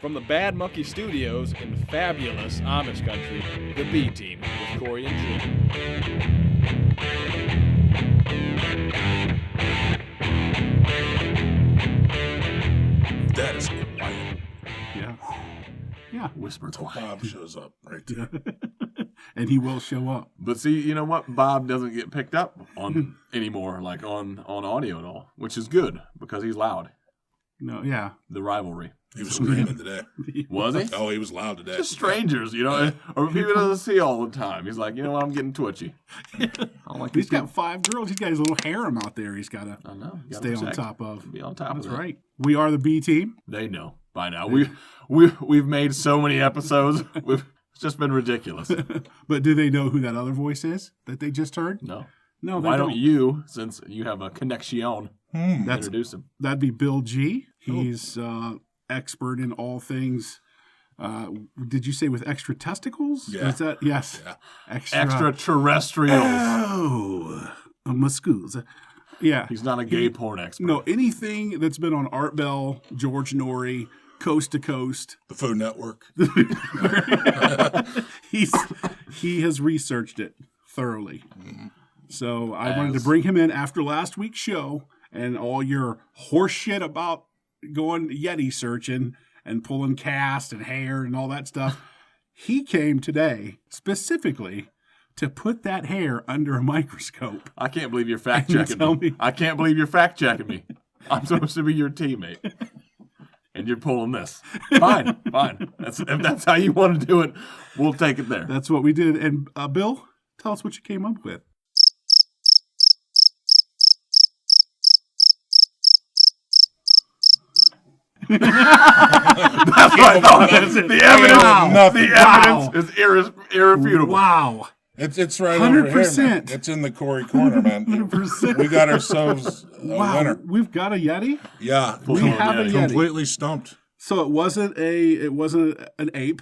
From the Bad Monkey Studios in fabulous Amish country, the B Team with Cory and Jim. That is quiet. Yeah. Whisper quiet. Bob shows up right there. And he will show up. But see, you know what? Bob doesn't get picked up on anymore, like on audio at all, which is good because he's loud. No, yeah. The rivalry. He was screaming today. Was he? Oh, he was loud today. Just strangers, or people he doesn't see all the time. He's like, you know what? I'm getting twitchy. He's got 5 girls. He's got his little harem out there. He's got to stay on top of. Be on top of That's that. right. We are the B Team. They know by now. We've made so many episodes. It's just been ridiculous. But do they know who that other voice is that they just heard? No. No, they Why don't. don't you, since you have a connection, introduce him? That'd be Bill G. He's expert in all things. Did you say with extra testicles? Yeah. Is that yes? Yeah. Extraterrestrials. Oh, muscles. Yeah. He's not a gay porn expert. No, anything that's been on Art Bell, George Norrie, Coast to Coast. The Food Network. He has researched it thoroughly. So I wanted to bring him in after last week's show and all your horse shit about going Yeti searching and pulling cast and hair and all that stuff. He came today specifically to put that hair under a microscope. I can't believe you're fact checking me. I can't believe you're fact checking me. I'm supposed to be your teammate. And you're pulling this. Fine. If that's how you want to do it, we'll take it there. That's what we did. And Bill, tell us what you came up with. That's what I thought. The evidence is irrefutable. Wow. It's right over here, 100%. man. It's in the Cory corner, man. 100%. We got ourselves a winner. We've got a Yeti? Yeah. We have a Yeti. Completely stumped. So it wasn't an ape.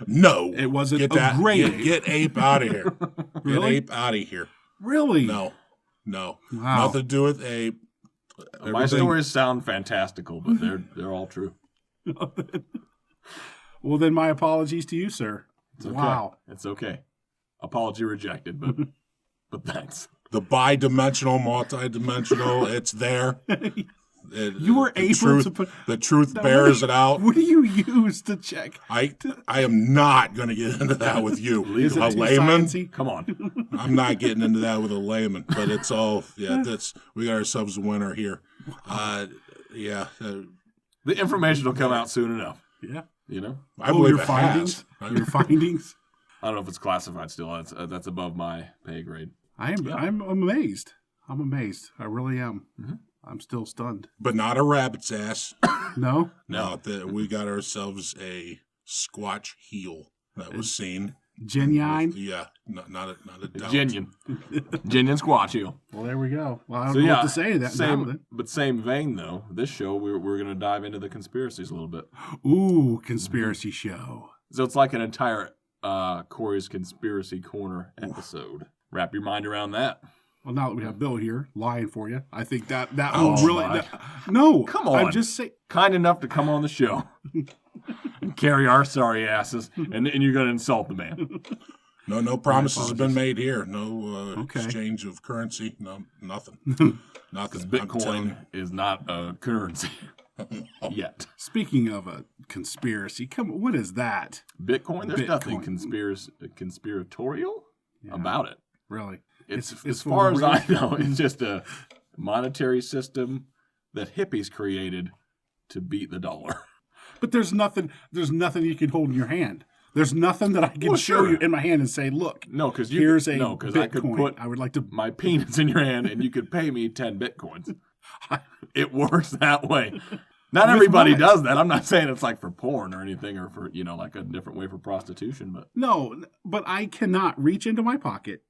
No. It wasn't get a that, gray get, ape. Get ape out of here. Really? Get ape out of here. Really? No. Wow. Nothing to do with ape. My stories sound fantastical, but they're all true. Well, then my apologies to you, sir. It's okay. Wow. It's okay. Apology rejected, but thanks. The bi-dimensional, multi-dimensional, it's there. You were able to put... The truth bears it out. What do you use to check? I am not going to get into that with you. Is it a too layman? sciencey? Come on. I'm not getting into that with a layman, but it's all, we got ourselves a winner here. The information will come out soon enough. Yeah. You know? I believe your it findings? has. Your findings? I don't know if it's classified still. That's above my pay grade. I'm amazed. I'm amazed. I really am. Mm-hmm. I'm still stunned. But not a rabbit's ass. No? No, we got ourselves a Squatch heel that was seen. Genuine? Yeah, not a doubt. Genuine squatch heel. Well, there we go. Well, I don't know what to say to that. Same vein, though. This show, we're going to dive into the conspiracies a little bit. Ooh, conspiracy show. So it's like an entire Cory's Conspiracy Corner episode. Wrap your mind around that. Well, now that we have Bill here lying for you, I think that Oh, will really... my. No. Come on. I'm just saying... Kind enough to come on the show and carry our sorry asses, and you're going to insult the man. No promises have been made here. No exchange of currency. No, nothing. Nothing. Bitcoin is not a currency yet. Speaking of a conspiracy, come on, what is that? Bitcoin? There's nothing conspiratorial about it. Really? It's as far as I know, it's just a monetary system that hippies created to beat the dollar. But there's nothing you can hold in your hand. There's nothing that I can show you in my hand and say, look, here's a Bitcoin. I could put my penis in your hand and you could pay me 10 Bitcoins. It works that way. Not everybody does that. I'm not saying it's like for porn or anything or for, like a different way for prostitution. But no, but I cannot reach into my pocket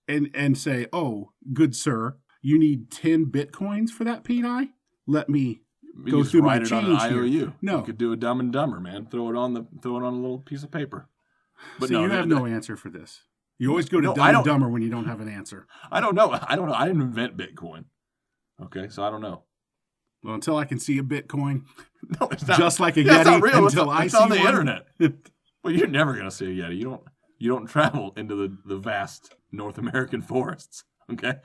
and say, oh, good sir, you need 10 Bitcoins for that peni? Let me go through my change on an IOU. Here. No. You could do a Dumb and Dumber, man. Throw it on a little piece of paper. But you have no answer for this. You always go to Dumb and Dumber when you don't have an answer. I don't know. I didn't invent Bitcoin. Okay, so I don't know. Well, until I can see a Bitcoin, No, it's not. just like a Yeah, Yeti, it's not real. until I It's see on the one. internet. Well, you're never gonna see a Yeti. You don't travel into the vast North American forests. Okay.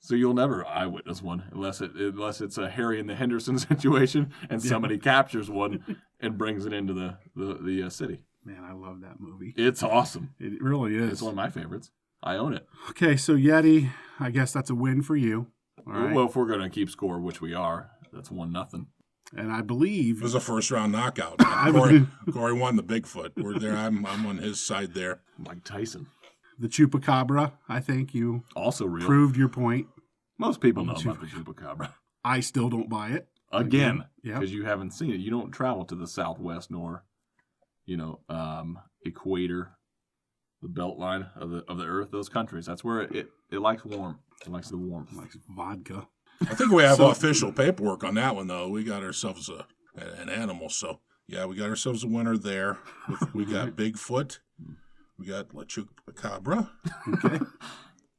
So you'll never eyewitness one unless it's a Harry and the Henderson situation and somebody captures one and brings it into the city. Man, I love that movie. It's awesome. It really is. It's one of my favorites. I own it. Okay, so Yeti, I guess that's a win for you. All right. Well, if we're gonna keep score, which we are, that's 1-0. And I believe It was a first round knockout. Corey won the Bigfoot. We're there. I'm on his side there. Mike Tyson, the Chupacabra, I think you also real. proved your point. Most people know about the chupacabra. I still don't buy it. Again, Yep. because you haven't seen it. You don't travel to the Southwest nor, equator, the belt line of the Earth. Those countries. That's where it likes warm. It likes the warmth. Like vodka. I think we have official paperwork on that one, though. We got ourselves an animal. So, yeah, we got ourselves a winner there. We got Bigfoot. We got La Chupacabra. Okay.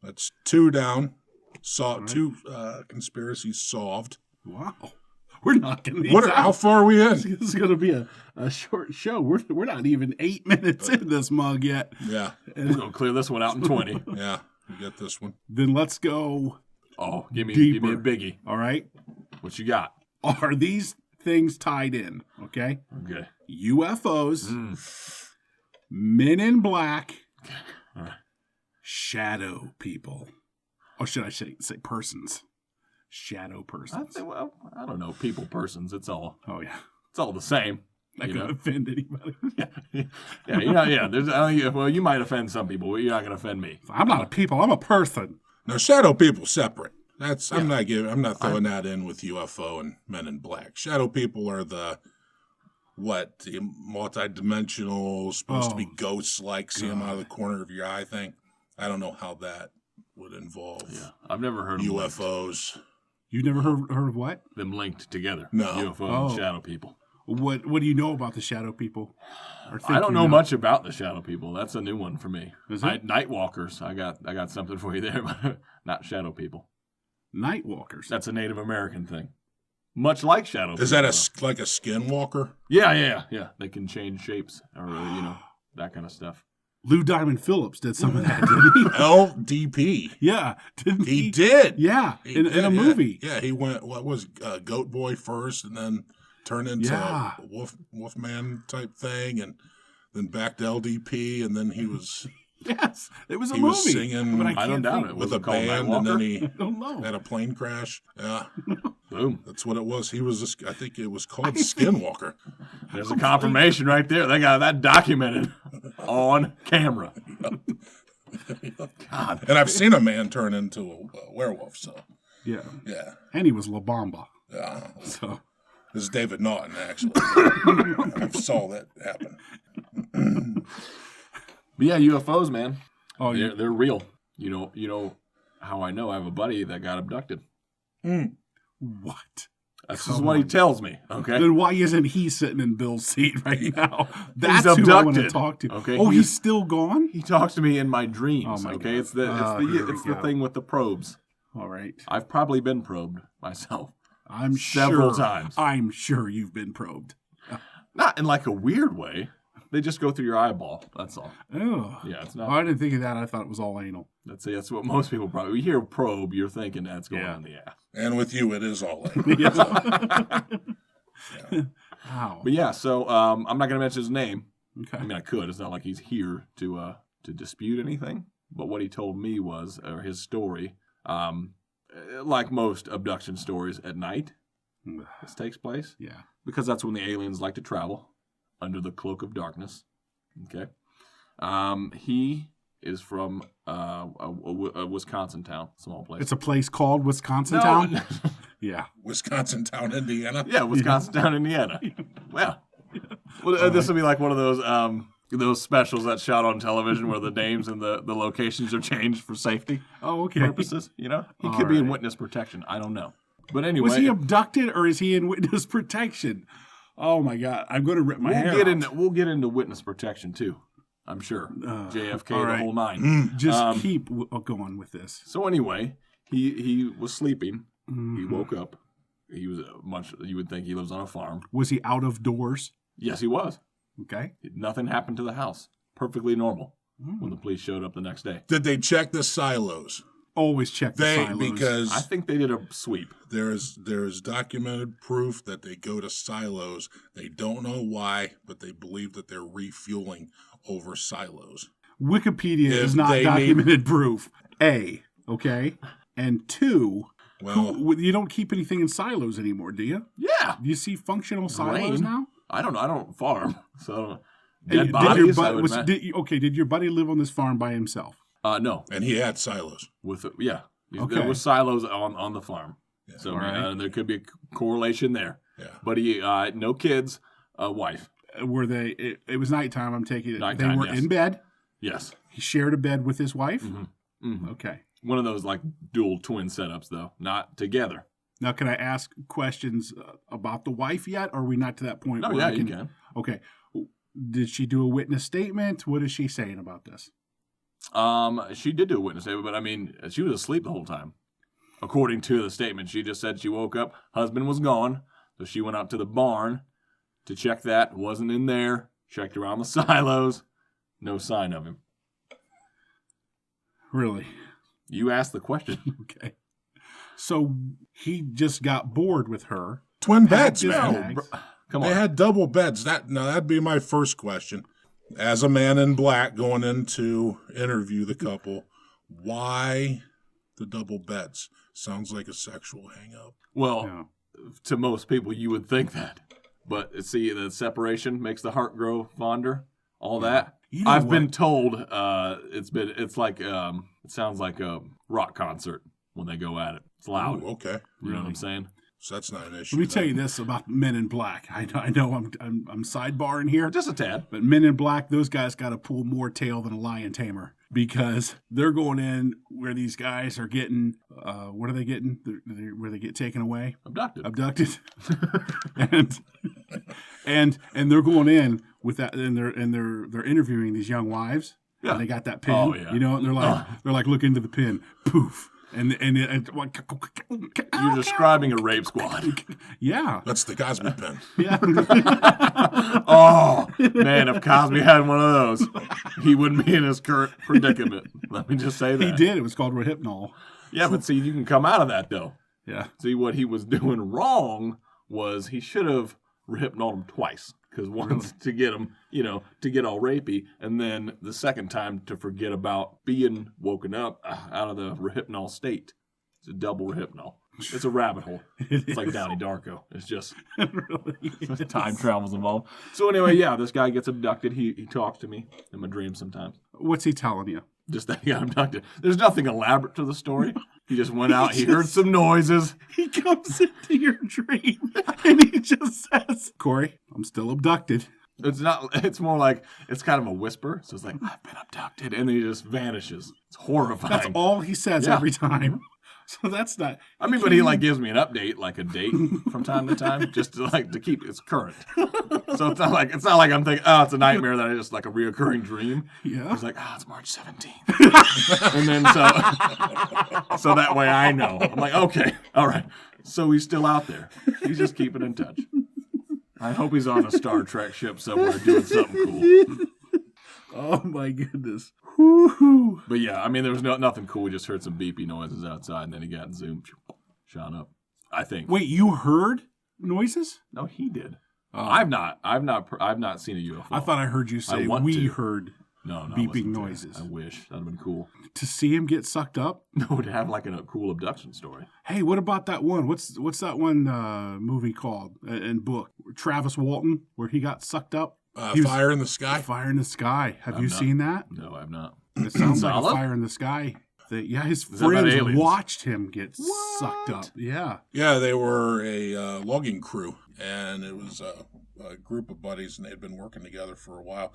That's 2 down. Two conspiracies solved. Wow. We're knocking these out. How far are we in? This is going to be a short show. We're not even 8 minutes in this mug yet. Yeah. We're gonna clear this one out in 20. Yeah. We got this one. Then let's go. Oh, give me Deeper. a biggie. All right. What you got? Are these things tied in? Okay. Okay. UFOs, Men in Black, All right. shadow people. Or should I say persons? Shadow persons. I don't know. People, persons. It's all Oh, yeah. the same. That you could know? offend anybody. Yeah, you're not. Yeah, well, you might offend some people, but you're not going to offend me. I'm not a people. I'm a person. Now, shadow people separate. I'm not throwing that in with UFO and Men in Black. Shadow people are the multi-dimensional, supposed to be ghosts-like, see them out of the corner of your eye thing. I don't know how that would involve I've never heard of UFOs. You never heard of what? them linked together. No. UFO and shadow people. What do you know about the shadow people? Or think I don't you know much about the shadow people. That's a new one for me. Is it? Night walkers. I got something for you there, but not shadow people. Night walkers. That's a Native American thing. Much like shadow people. Is that like a skinwalker? Yeah. They can change shapes or, that kind of stuff. Lou Diamond Phillips did some of that, didn't he? LDP. Yeah, didn't he? He did. Yeah, He in did, a movie. Yeah, he went, Goat Boy first and then turned into a Wolfman type thing and then back to LDP and then he was... Yes, it was a He movie. was singing but I don't doubt think- it. with Was a it called band, Night and then Walker? he I don't know. had a plane crash. Yeah, Boom. that's what it was. He was, I think it was called Skinwalker. There's a confirmation right there. They got that documented on camera. God. And I've seen a man turn into a werewolf. So Yeah, yeah, and he was La Bamba. yeah. So This is David Naughton actually. I saw that happen. But yeah, UFOs, man. Oh, They're real. You know how I know? I have a buddy that got abducted. what? That's just what he tells me. Okay. Then why isn't he sitting in Bill's seat right now? That's He's who I want to abducted. talk to. Okay, Oh, he's still gone? He talks to me in my dreams. Oh, my okay. God. It's the Here we it's the go. thing with the probes. All right. I've probably been probed myself. I'm Several sure, times. I'm sure you've been probed. Not in like a weird way. They just go through your eyeball. That's all. Oh. Yeah, it's Oh, not. I didn't think of that. I thought it was all anal. That's what most people probably. You hear probe, you're thinking that's going Yeah. on the ass. And with you, it is all in. Wow. But yeah, so I'm not going to mention his name. Okay. I mean, I could. It's not like he's here to dispute anything. But what he told me was, or his story, like most abduction stories at night, this takes place Yeah. because that's when the aliens like to travel under the cloak of darkness. Okay. He is from a Wisconsin town, small place. It's a place called Wisconsin Town? Yeah. Wisconsin town, Indiana. Yeah, Wisconsin town, Indiana. Well, this will be like one of those specials that's shot on television where the names and the locations are changed for safety Oh, okay. purposes. You know, he All could be in right. witness protection. I don't know. But anyway, Was he abducted or is he in witness protection? Oh my God! I'm going to rip my hair out. we'll get into witness protection too. I'm sure JFK all the right. whole nine. Just keep going with this. So anyway, he was sleeping. He woke up He was you would think he lives on a farm. Was he out of doors? Yes, he was. Okay. Nothing happened to the house. Perfectly normal when the police showed up the next day. Did they check the silos? Always check the silos. Because I think they did a sweep. there is documented proof that they go to silos. They don't know why, but they believe that they're refueling over silos. Wikipedia is not documented proof. A, okay? And two, you don't keep anything in silos anymore, do you? Yeah. Do you see functional silos Grain? now? I don't know. I don't farm. So Did dead bodies, did your buddy live on this farm by himself? No. And he had silos. Yeah. Okay. There was silos on the farm. Yeah. So right. there could be a correlation there. Yeah. But he no kids, wife. Were they? It was nighttime. I'm taking it. Nighttime, they were yes. in bed. Yes. He shared a bed with his wife. Mm-hmm. Mm-hmm. Okay. One of those like dual twin setups, though, not together. Now, can I ask questions about the wife yet? Or are we not to that point? No, where yeah, you can. Okay. Did she do a witness statement? What is she saying about this? She did do a witness statement, but I mean, she was asleep the whole time. According to the statement, she just said she woke up, husband was gone, so she went out to the barn to check that, wasn't in there, checked around the silos, no sign of him. Really? You asked the question. Okay. So he just got bored with her. Twin beds, his man. bags. Come They on. had double beds. That'd be my first question. As a man in black going in to interview the couple, why the double beds? Sounds like a sexual hang-up. Well, Yeah. to most people, you would think that. But see, the separation makes the heart grow fonder. All that. You know I've what? been told it sounds like a rock concert when they go at it. It's loud. Ooh, okay. You know what I'm saying? So that's not an issue. Let me tell you this about Men in Black. I know I'm sidebarring here, Just a tad. but Men in Black, those guys got to pull more tail than a lion tamer because they're going in where these guys are getting. What are they getting? Where they get taken away, abducted, and they're going in with that, and they're interviewing these young wives. Yeah. And they got that pin. Oh, yeah. You know, and they're like look into the pin, poof. And You're describing a rape squad. yeah. That's the Cosby pen. Yeah. Oh, man, if Cosby had one of those, he wouldn't be in his current predicament. Let me just say that. He did. It was called Rohypnol. Yeah, but see, you can come out of that, though. Yeah. See, what he was doing wrong was he should have rehypnoled him twice. Because once to get him, to get all rapey, and then the second time to forget about being woken up out of the rehypnol state. It's a double rehypnol. It's a rabbit hole. It's like Donnie Darko. It's just time travel's involved. So anyway, yeah, this guy gets abducted. He talks to me in my dreams sometimes. What's he telling you? Just that he got abducted. There's nothing elaborate to the story. He just went out. He heard some noises. He comes into your dream and he just says, Corey, I'm still abducted. It's not. It's more like it's kind of a whisper. So it's like I've been abducted, and then he just vanishes. It's horrifying. That's all he says every time. So that's not. I mean, but he like gives me an update, like a date from time to time, just to keep it current. So it's not like I'm thinking, oh, it's a nightmare that I just like a reoccurring dream. Yeah. It's like, oh, it's March 17th, and then so that way I know. I'm like, okay, all right. So he's still out there. He's just keeping in touch. I hope he's on a Star Trek ship somewhere doing something cool. Oh my goodness. Woo-hoo. But yeah, I mean, there was nothing cool. We just heard some beepy noises outside, and then he got zoomed, shot up. I think. Wait, you heard noises? No, he did. I've not seen a UFO. I thought I heard you say we heard no beeping noises. I wish that'd have been cool. To see him get sucked up? No, to have like a cool abduction story. Hey, what about that one? What's that one movie called and book? Travis Walton, where he got sucked up. Fire in the Sky? Fire in the Sky. Have you seen that? No, I've not. It sounds like a Solid? Fire in the Sky. Yeah, his that about friends aliens? watched him get sucked up. Yeah. Yeah, they were a logging crew, and it was a group of buddies, and they'd been working together for a while.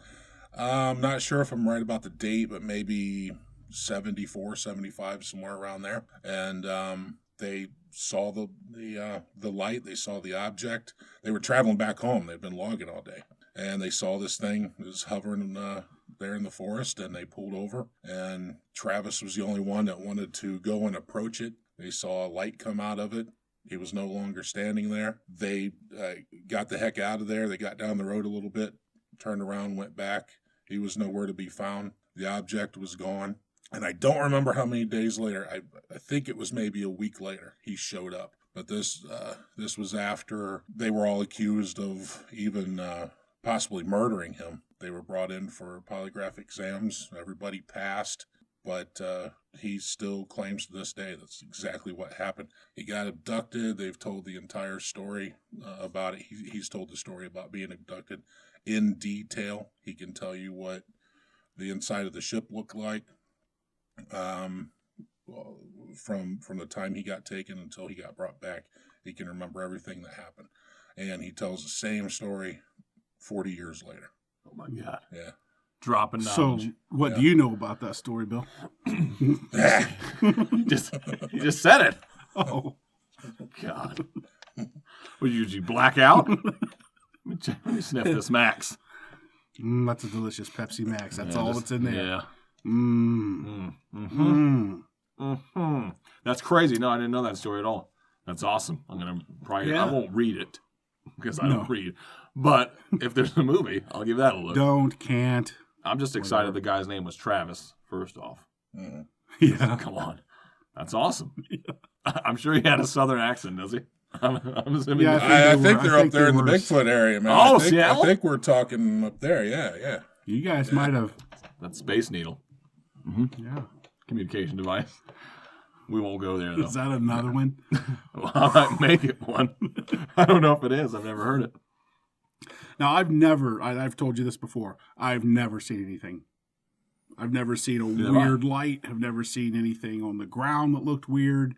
I'm not sure if I'm right about the date, but maybe 74, 75, somewhere around there. And they saw the light. They saw the object. They were traveling back home. They'd been logging all day. And they saw this thing. It was hovering there in the forest, and they pulled over. And Travis was the only one that wanted to go and approach it. They saw a light come out of it, He was no longer standing there. They got the heck out of there. They got down the road a little bit, turned around, went back. He was nowhere to be found. The object was gone. And I don't remember how many days later. I think it was maybe a week later he showed up. But this was after they were all accused of even possibly murdering him. They were brought in for polygraph exams. Everybody passed. But he still claims to this day that's exactly what happened. He got abducted. They've told the entire story about it. He's told the story about being abducted in detail. He can tell you what the inside of the ship looked like from the time he got taken until he got brought back. He can remember everything that happened. And he tells the same story 40 years later. Oh, my God. Yeah. Dropping knowledge. So, what do you know about that story, Bill? You just said it. Oh, God. Would you black out? Let me sniff this Max. That's a delicious Pepsi Max. That's all that's in there. Yeah. Mm. That's crazy. No, I didn't know that story at all. That's awesome. I'm going to probably, I won't read it because I don't read. But if there's a movie, I'll give that a look. Can't. I'm just excited the guy's name was Travis, first off. Yeah. Come on. That's awesome. Yeah. I'm sure he had a southern accent, does he? I'm assuming. Yeah, I think they're up there in the Bigfoot area, man. Oh, I think we're talking up there. Yeah. You guys might have. That's Space Needle. Yeah. Communication device. We won't go there, though. Is that another one? Well, I might make it one. I don't know if it is. I've never heard it. Now, I've told you this before. I've never seen anything. I've never seen a weird light. I've never seen anything on the ground that looked weird.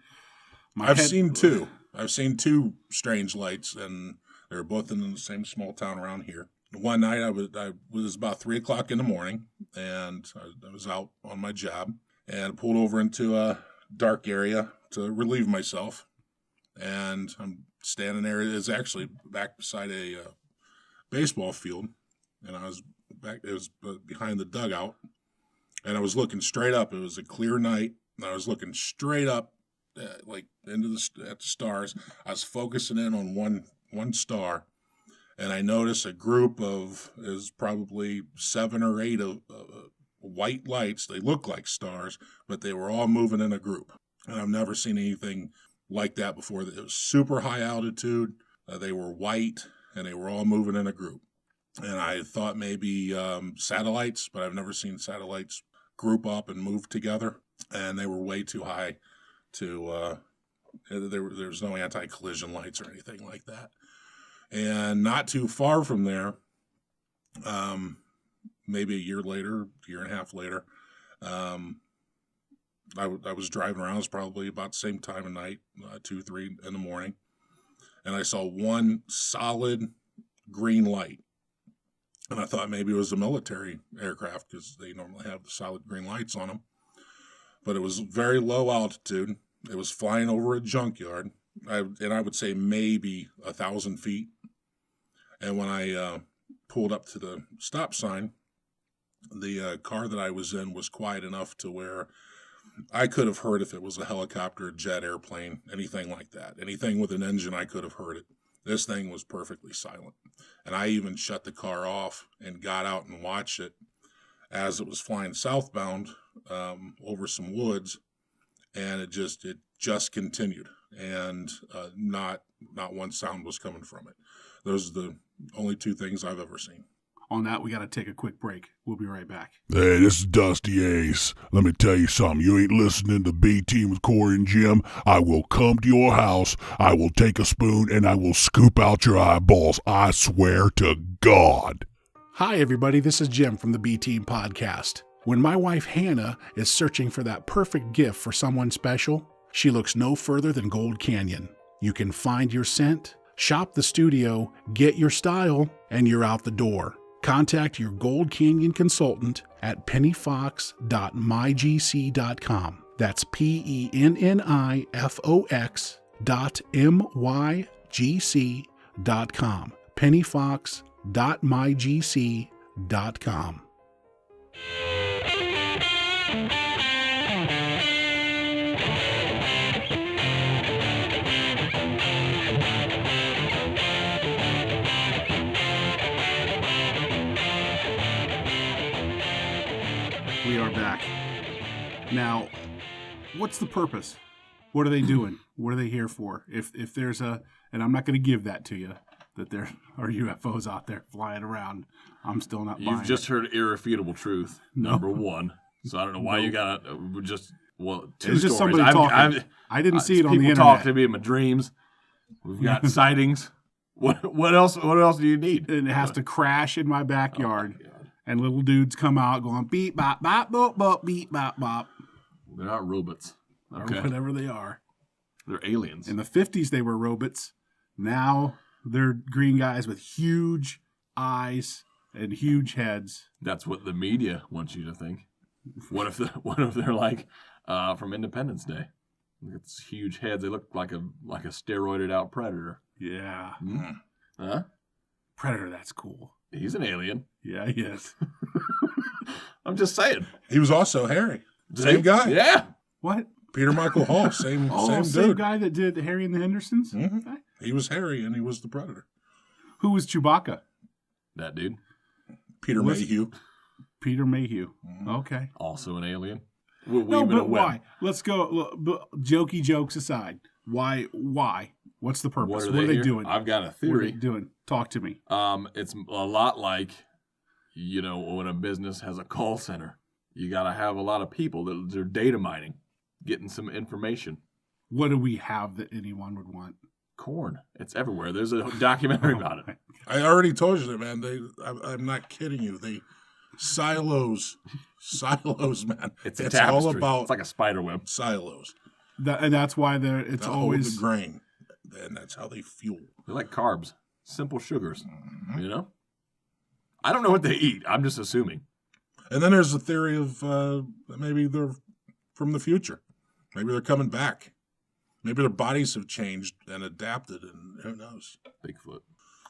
I've seen two. I've seen two strange lights, and they were both in the same small town around here. One night, I was about 3 o'clock in the morning, and I was out on my job, and pulled over into a dark area to relieve myself. And I'm standing there. It's actually back beside a baseball field, and I was back. It was behind the dugout, and I was looking straight up. It was a clear night, and I was looking straight up, like at the stars. I was focusing in on one star, and I noticed a group of is probably 7 or 8 of white lights. They look like stars, but they were all moving in a group, and I've never seen anything like that before. It was super high altitude. They were white, and they were all moving in a group. And I thought maybe satellites, but I've never seen satellites group up and move together. And they were way too high to, there was no anti-collision lights or anything like that. And not too far from there, maybe a year and a half later, I was driving around. It was probably about the same time of night, 2, 3 in the morning. And I saw one solid green light. And I thought maybe it was a military aircraft because they normally have the solid green lights on them. But it was very low altitude. It was flying over a junkyard. I would say maybe 1,000 feet. And when I pulled up to the stop sign, the car that I was in was quiet enough to where I could have heard if it was a helicopter, a jet, airplane, anything like that. Anything with an engine, I could have heard it. This thing was perfectly silent. And I even shut the car off and got out and watched it as it was flying southbound over some woods. And it just continued. And not one sound was coming from it. Those are the only 2 things I've ever seen. On that, we got to take a quick break. We'll be right back. Hey, this is Dusty Ace. Let me tell you something. You ain't listening to B Team with Cory and Jim. I will come to your house. I will take a spoon and I will scoop out your eyeballs. I swear to God. Hi, everybody. This is Jim from the B Team podcast. When my wife Hannah is searching for that perfect gift for someone special, she looks no further than Gold Canyon. You can find your scent, shop the studio, get your style, and you're out the door. Contact your Gold Canyon consultant at pennyfox.mygc.com. That's pennyfox.mygc.com. pennyfox.mygc.com. We are back. Now, what's the purpose? What are they doing? What are they here for? If there's a, and I'm not going to give that to you, that there are UFOs out there flying around. I'm still not buying You've just heard irrefutable truth, number one. So I don't know why you got two it's stories. just somebody talking. I didn't see it on the People internet. talk to me in my dreams. We've got sightings. What else do you need? And it has to crash in my backyard. And little dudes come out going beep, bop, bop, boop, boop, beep, bop, bop. They're not robots. Okay. Or whatever they are. They're aliens. In the 50s, they were robots. Now they're green guys with huge eyes and huge heads. That's what the media wants you to think. What if they're like from Independence Day? Look at these huge heads. They look like a steroided out predator. Yeah. Huh? Predator, that's cool. He's an alien. Yeah, he is. I'm just saying. He was also Harry. Same guy. Yeah. What? Peter Michael Hall. Same Same dude. guy that did Harry and the Hendersons? Mhm. Okay. He was Harry and he was the Predator. Who was Chewbacca? That dude. Peter Mayhew. Peter Mayhew. Okay. Also an alien. No, but why? Let's go. Jokey jokes aside. Why? What's the purpose? What are they doing? I've got a What are theory. they doing? Talk to me. It's a lot like, when a business has a call center, you got to have a lot of people that are data mining, getting some information. What do we have that anyone would want? Corn. It's everywhere. There's a documentary about it. I already told you that, man. I'm not kidding you. They silos, man. It's a all tapestry. about It's like a spider web. silos. And that's why it's That always hold the grain, and that's how they fuel. They're like carbs, simple sugars. I don't know what they eat. I'm just assuming. And then there's the theory of maybe they're from the future. Maybe they're coming back. Maybe their bodies have changed and adapted, and who knows? Bigfoot.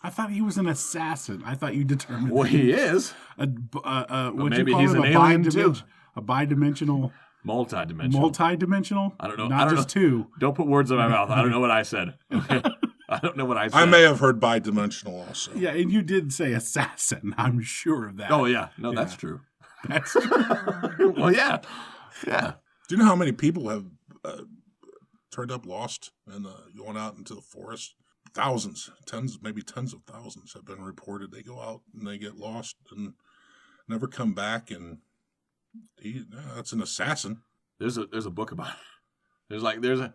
I thought he was an assassin. I thought you determined. Well, he is. Maybe he's an alien too. A bidimensional. Multi-dimensional. I don't know. Not just two. Don't put words in my mouth. I don't know what I said. Okay. I don't know what I said. I may have heard bidimensional also. Yeah, and you did say assassin. I'm sure of that. Oh, yeah. No, that's true. That's Well, yeah. Yeah. Do you know how many people have turned up lost and going out into the forest? Thousands, maybe tens of thousands have been reported. They go out and they get lost and never come back, and that's an assassin. There's a book about it.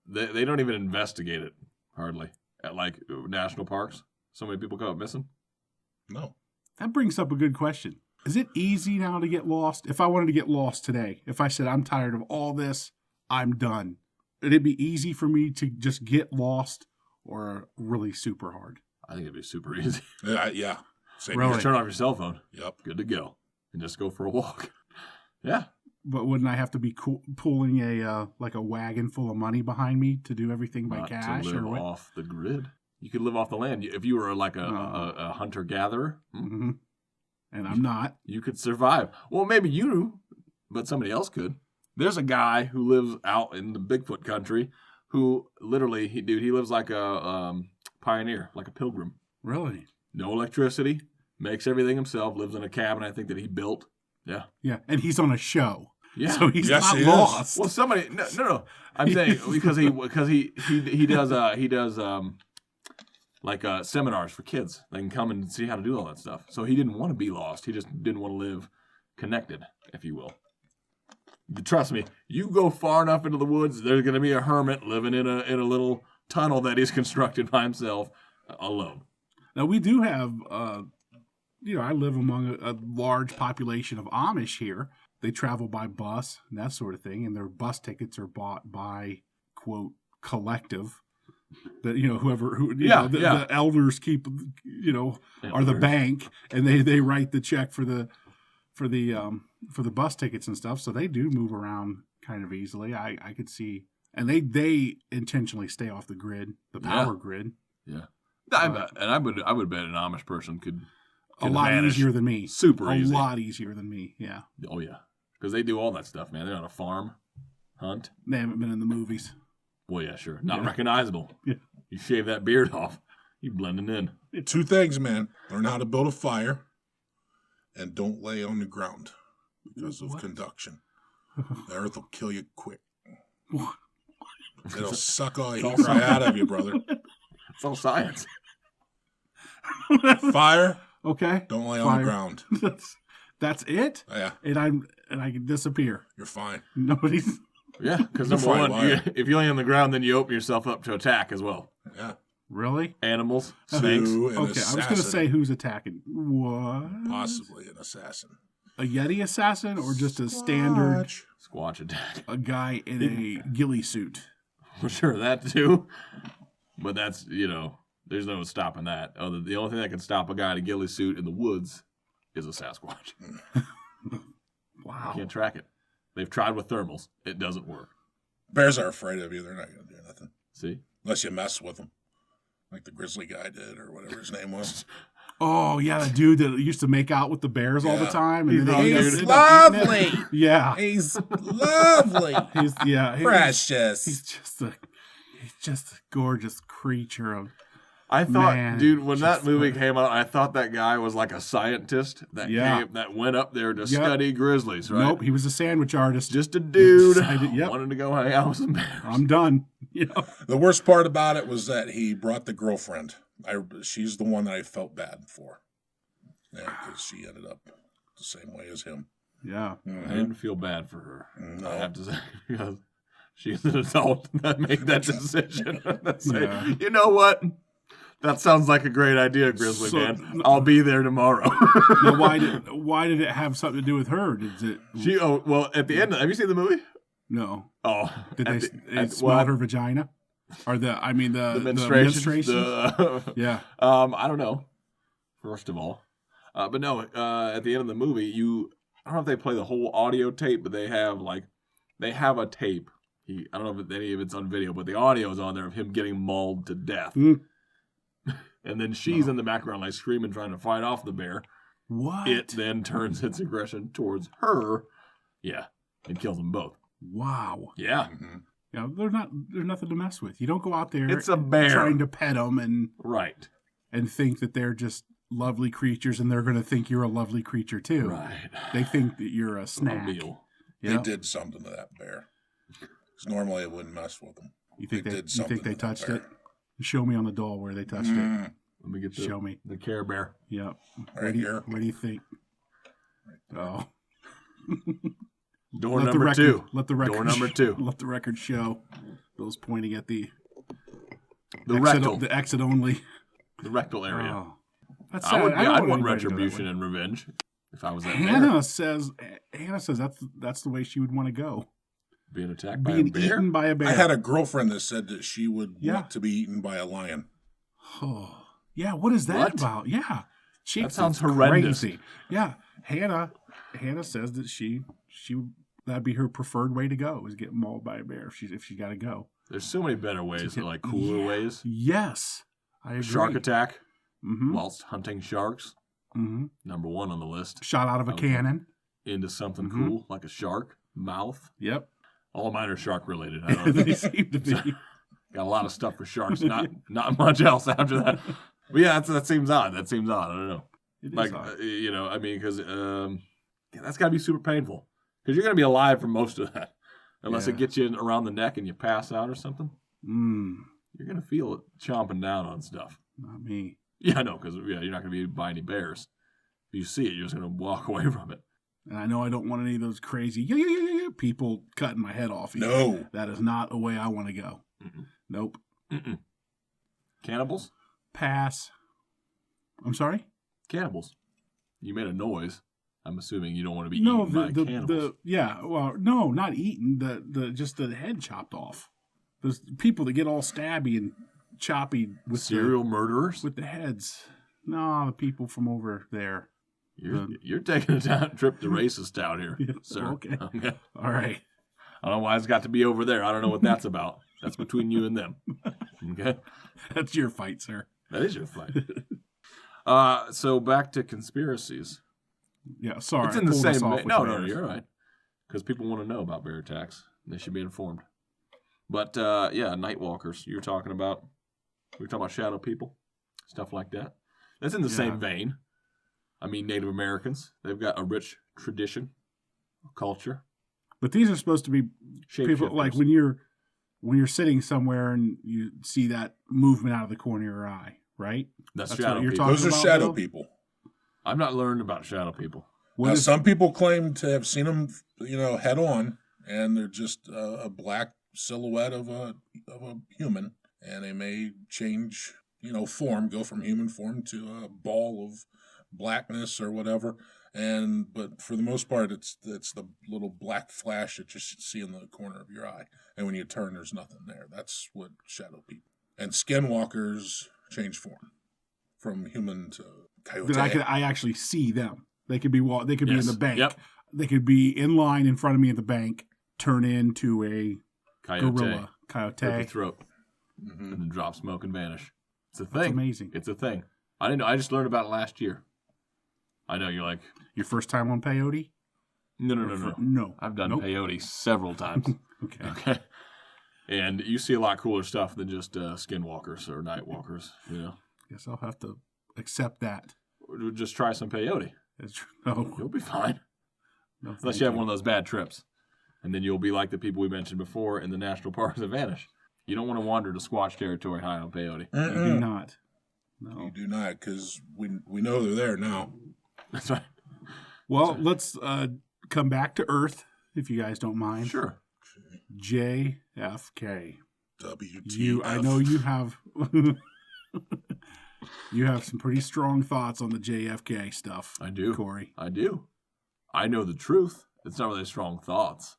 They don't even investigate it hardly at like national parks. So many people go up missing. No. That brings up a good question. Is it easy now to get lost? If I wanted to get lost today, if I said I'm tired of all this, I'm done, would it be easy for me to just get lost, or really super hard? I think it'd be super easy. Yeah. Same Really? here. Just turn off your cell phone. Yep. Good to go. And just go for a walk. Yeah. But wouldn't I have to be pulling a wagon full of money behind me to do everything by Not cash to live or what? off the grid. You could live off the land. If you were like a hunter-gatherer, Mm-hmm. And I'm not. you could survive. Well, maybe you, but somebody else could. There's a guy who lives out in the Bigfoot country who literally, he lives like a pioneer, like a pilgrim. Really? No electricity, makes everything himself, lives in a cabin, I think, that he built. Yeah. Yeah. And he's on a show. Yeah. So he's Yes, not he is. lost. Well, somebody, no. I'm saying because he does like seminars for kids. They can come and see how to do all that stuff. So he didn't want to be lost. He just didn't want to live connected, if you will. Trust me, you go far enough into the woods, there's going to be a hermit living in a little tunnel that he's constructed by himself, alone. Now, we do have, I live among a large population of Amish here. They travel by bus and that sort of thing, and their bus tickets are bought by, quote, collective. That, the elders keep, are the bank, and they write the check for the bus tickets and stuff. So they do move around kind of easily. I could see, and they intentionally stay off the grid, the power grid. Yeah. I would bet an Amish person could a lot manage easier than me. Super easy. A lot easier than me. Yeah. Oh yeah, because they do all that stuff, man. They're on a farm, hunt. They haven't been in the movies. Well, yeah, sure. Not recognizable. Yeah. You shave that beard off, you blending in. Two things, man. Learn how to build a fire, and don't lay on the ground. because of conduction. The earth will kill you quick. What? It'll suck all the heat right out of you, brother. It's all science. Fire, Okay. don't lay on the ground. That's it? Yeah, And I can disappear. you're fine. Nobody's. Yeah, because You're number fine, one, why? if you lay on the ground, then you open yourself up to attack as well. Yeah. Really? Animals, snakes. To an Okay, assassin, I was going to say who's attacking. What? possibly an assassin. A Yeti assassin or just a standard Squatch attack. a guy in a ghillie suit? For sure, that too. But that's, there's no stopping that. The only thing that can stop a guy in a ghillie suit in the woods is a Sasquatch. Wow. You can't track it. They've tried with thermals. It doesn't work. Bears are afraid of you. They're not going to do nothing See? unless you mess with them, like the grizzly guy did or whatever his name was. Oh, yeah, the dude that used to make out with the bears all the Yeah. time. And then He's ended up eating lovely. it. Yeah. He's lovely. Precious. Precious. He's just a gorgeous creature of I thought, Man, dude, when that just movie like- came out, I thought that guy was like a scientist that went up there to study grizzlies, right? Nope, he was a sandwich artist. Just a dude Yep. wanted to go hang out with some bears. I'm done. The worst part about it was that he brought the girlfriend. She's the one that I felt bad for. Yeah, because she ended up the same way as him. Yeah. I didn't feel bad for her. No. I have to say, because she's an adult that made that decision. Yeah. You know what? That sounds like a great idea, Grizzly man. I'll be there tomorrow. Now, why did it have something to do with her? Did it? Well, at the end, have you seen the movie? No. Oh, Did they smell her vagina? Or the menstruation? Yeah. I don't know. First of all, but no. At the end of the movie, I don't know if they play the whole audio tape, but they have a tape. I don't know if any of it's on video, but the audio is on there of him getting mauled to death. Mm. And then she's in the background, like screaming, trying to fight off the bear. What? It then turns its aggression towards her. Yeah, and kills them both. Wow. Yeah, Yeah, they're nothing to mess with. You don't go out there. It's a bear. Trying to pet them right. and think that they're just lovely creatures, and they're going to think you're a lovely creature too. Right. They think that you're a snack. Meal. Yeah. They did something to that bear. Because normally I wouldn't mess with them. You think did they something think they to that touched bear. it? Show me on the doll where they touched it. Mm. Let me get Show me. the Care Bear. Yep. Right here. What do you think? Oh. Door Let the number record- 2. Let the record. Door number 2. Let the record show. Bill's pointing at the The exit, rectal. the exit only. The rectal area. Oh. That's I sad. would. I don't I'd want want anybody to go that retribution way. and revenge if I was that Hannah bear. says that's the way she would want to go. Being attacked by Being a bear. eaten by a bear. I had a girlfriend that said that she would Yeah. want to be eaten by a lion. Oh, yeah. What is that What? about? Yeah, That sounds is horrendous. Crazy. Yeah, Hannah says that she that'd be her preferred way to go is get mauled by a bear if she got to go. There's so many better ways, like cooler ways. Yes, I agree. Shark attack Mm-hmm. whilst hunting sharks. Mm-hmm. Number 1 on the list. Shot out of a Okay. cannon. Into something Mhm. cool like a shark mouth. Yep, All mine are shark related. I don't they seem to be. got a lot of stuff for sharks. Not much else after that. But yeah, that seems odd. I don't know. It is Like odd. because that's got to be super painful because you're gonna be alive for most of that, unless it Yeah. gets you around the neck and you pass out or something. Mm, You're gonna feel it chomping down on stuff. not me. Yeah, I know, because you're not gonna be by any bears. If you see it, you're just gonna walk away from it. And I know I don't want any of those crazy people cutting my head off. either. No. That is not a way I want to go. Mm-mm. Nope. Mm-mm. Cannibals? Pass. I'm sorry? Cannibals. You made a noise. I'm assuming you don't want to be No, eaten by cannibals. no, not eaten. Just the head chopped off. Those people that get all stabby and choppy with Serial murderers? with the heads. No, the people from over there. You're taking a trip to racist out here, Yeah, sir. okay. All right. I don't know why it's got to be over there. I don't know what that's about. That's between you and them. Okay? That's your fight, sir. That is your fight. So back to conspiracies. Yeah, sorry. It's I in the pulled us same off vein. with No, bears. you're right. Because people want to know about bear attacks. They should be informed. But, night walkers. You're talking about, we're talking about shadow people. Stuff like that. That's in the same vein. I mean, Native Americans. They've got a rich tradition culture. But these are supposed to be people like when you're sitting somewhere and you see that movement out of the corner of your eye, right? That's what shadow you're people. talking Those are about, shadow Bill? people. I've not learned about shadow people. Now, some people claim to have seen them, head on, and they're just a black silhouette of a human, and they may change, form, go from human form to a ball of blackness or whatever. But for the most part, it's the little black flash that you see in the corner of your eye, and when you turn, there's nothing there. That's what shadow people. And skinwalkers change form from human to coyote. Then I actually see them. They could be They could be in the bank. Yep. They could be in line in front of me at the bank. Turn into a gorilla, Rip coyote. your throat, and then drop smoke and vanish. It's a thing. That's amazing. It's a thing. I didn't know. I just learned about it last year. I know you're like, Your first time on peyote? no. No. I've done Nope. peyote several times. Okay. And you see a lot cooler stuff than just skinwalkers or night walkers, Guess I'll have to accept that. Or just try some peyote. No. You'll be fine. No, Unless thank you have one of those bad trips. And then you'll be like the people we mentioned before in the national parks that vanish. You don't want to wander to Squatch territory high on peyote. You do not. No. You do not, because we know they're there now. That's right. Well, let's come back to Earth, if you guys don't mind. Sure. JFK. WTF. I know you have you have some pretty strong thoughts on the JFK stuff. I do. Corey. I do. I know the truth. It's not really strong thoughts.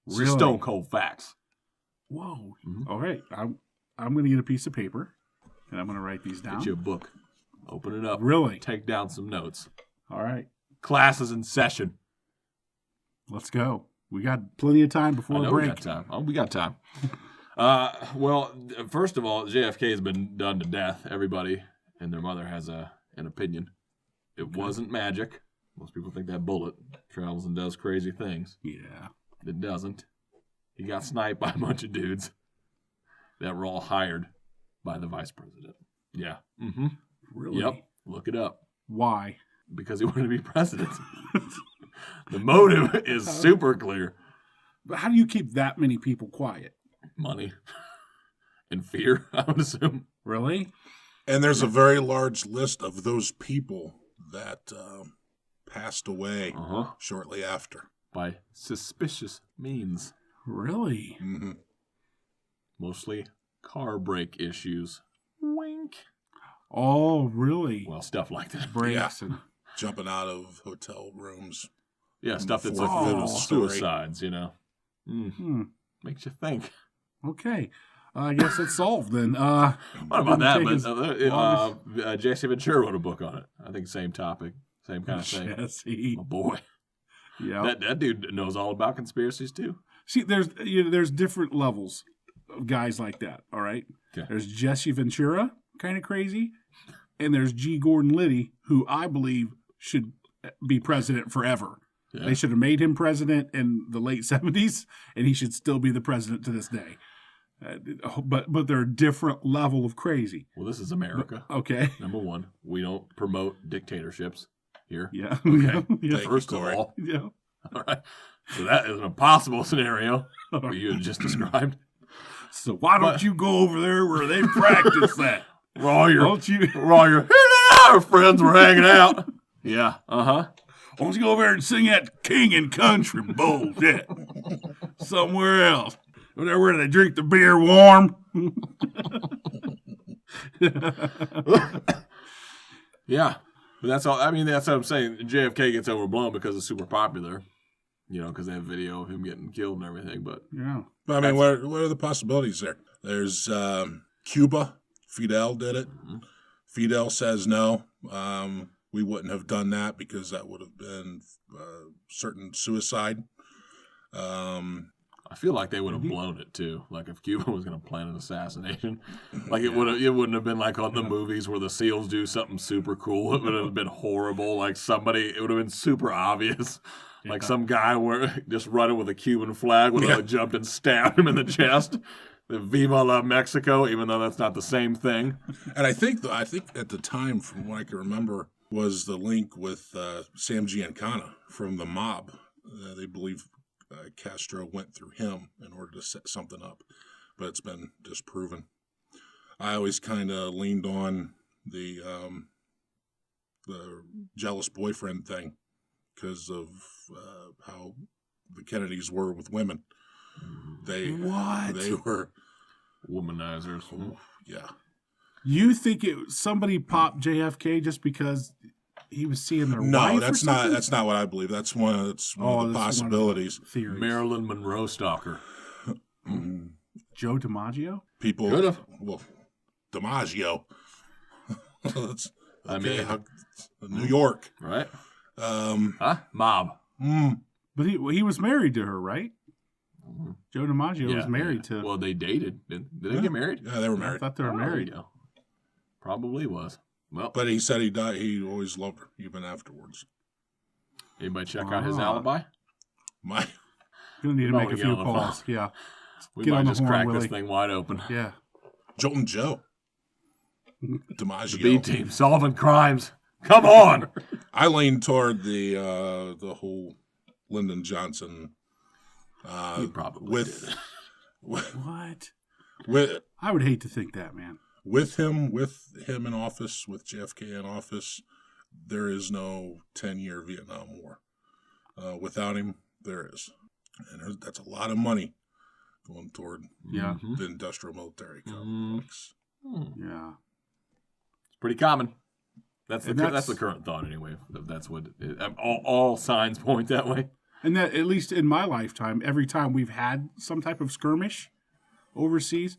It's Really? just stone cold facts. Whoa. Mhm. All right. I'm going to get a piece of paper, and I'm going to write these down. Get you a book. Open it up. Really? Take down some notes. All right. Class is in session. Let's go. We got plenty of time I before know the break. we got time. Oh, we got time. Well, first of all, JFK has been done to death. Everybody and their mother has an opinion. It wasn't magic. Most people think that bullet travels and does crazy things. Yeah. It doesn't. He got sniped by a bunch of dudes that were all hired by the vice president. Yeah. Mm-hmm. Really? Yep. Look it up. Why? Because he wanted to be president. The motive is super clear. But how do you keep that many people quiet? Money and fear, I would assume. Really? And there's a very large list of those people that passed away shortly after. By suspicious means. Really? Mm-hmm. Mostly car brake issues. Wink. Oh, really? Well, stuff like that. Breaks and Jumping out of hotel rooms. Yeah, stuff that's Fourth like little story. suicides, Makes you think. Okay. I guess it's solved then. What about that? Didn't But take as Jesse Ventura wrote a book on it. I think same topic, same kind of thing. Jesse. Oh boy, Yeah. that dude knows all about conspiracies too. See, there's different levels of guys like that. All right. Okay. There's Jesse Ventura, kind of crazy, and there's G. Gordon Liddy, who I believe should be president forever. Yeah. They should have made him president in the late 70s, and he should still be the president to this day. But they're a different level of crazy. Well, this is America. Okay. Number one, we don't promote dictatorships here. Yeah. Okay. Yeah. First of Corey. all, Yeah. all right. So that is an impossible scenario what you had just described. So why don't you go over there where they practice that? Where all your Don't you? our friends were hanging out. Yeah. Why don't you go over there and sing that King and Country bullshit somewhere else? Over there where they drink the beer warm. Yeah. But that's all. I mean, that's what I'm saying. JFK gets overblown because it's super popular. Because they have video of him getting killed and everything. But Yeah. But I mean, what are the possibilities there? There's Cuba. Fidel did it. Mm-hmm. Fidel says no. We wouldn't have done that because that would have been certain suicide. I feel like they would have blown it too. Like if Cuba was going to plan an assassination, like it wouldn't have been like on the movies where the SEALs do something super cool. It would have been horrible. Like it would have been super obvious. Like some guy just running with a Cuban flag would have jumped and stabbed him in the chest. The Viva la Mexico, even though that's not the same thing. And I think at the time, from what I can remember, was the link with Sam Giancana from the mob they believe Castro went through him in order to set something up, but it's been disproven. I always kind of leaned on the jealous boyfriend thing because of how the Kennedys were with women. They were womanizers. Oh, yeah. You think somebody popped JFK just because he was seeing their wife? No, that's not what I believe. That's one of the possibilities. Theories. Marilyn Monroe stalker. Joe DiMaggio? People. Could've. Well, DiMaggio. That's, I mean, New York, right? Mob. But he was married to her, right? Joe DiMaggio was married to. Well, they dated. Did they get married? Yeah, they were married. I thought they were married. Yeah. Probably was. Well, but he said he died. He always loved her, even afterwards. Anybody check out his alibi? My, gonna need to make a few calls. Yeah, we might just crack this thing wide open. Yeah, Joltin' Joe. DiMaggio. The B team solving crimes. Come on. I lean toward the whole Lyndon Johnson. He probably did. What? With I would hate to think that, man. With him in office, with JFK in office, there is no 10-year Vietnam War. Without him, there is, and that's a lot of money going toward the industrial military complex. Yeah, it's pretty common. That's the current thought anyway. That's what all signs point that way. And that, at least in my lifetime, every time we've had some type of skirmish overseas,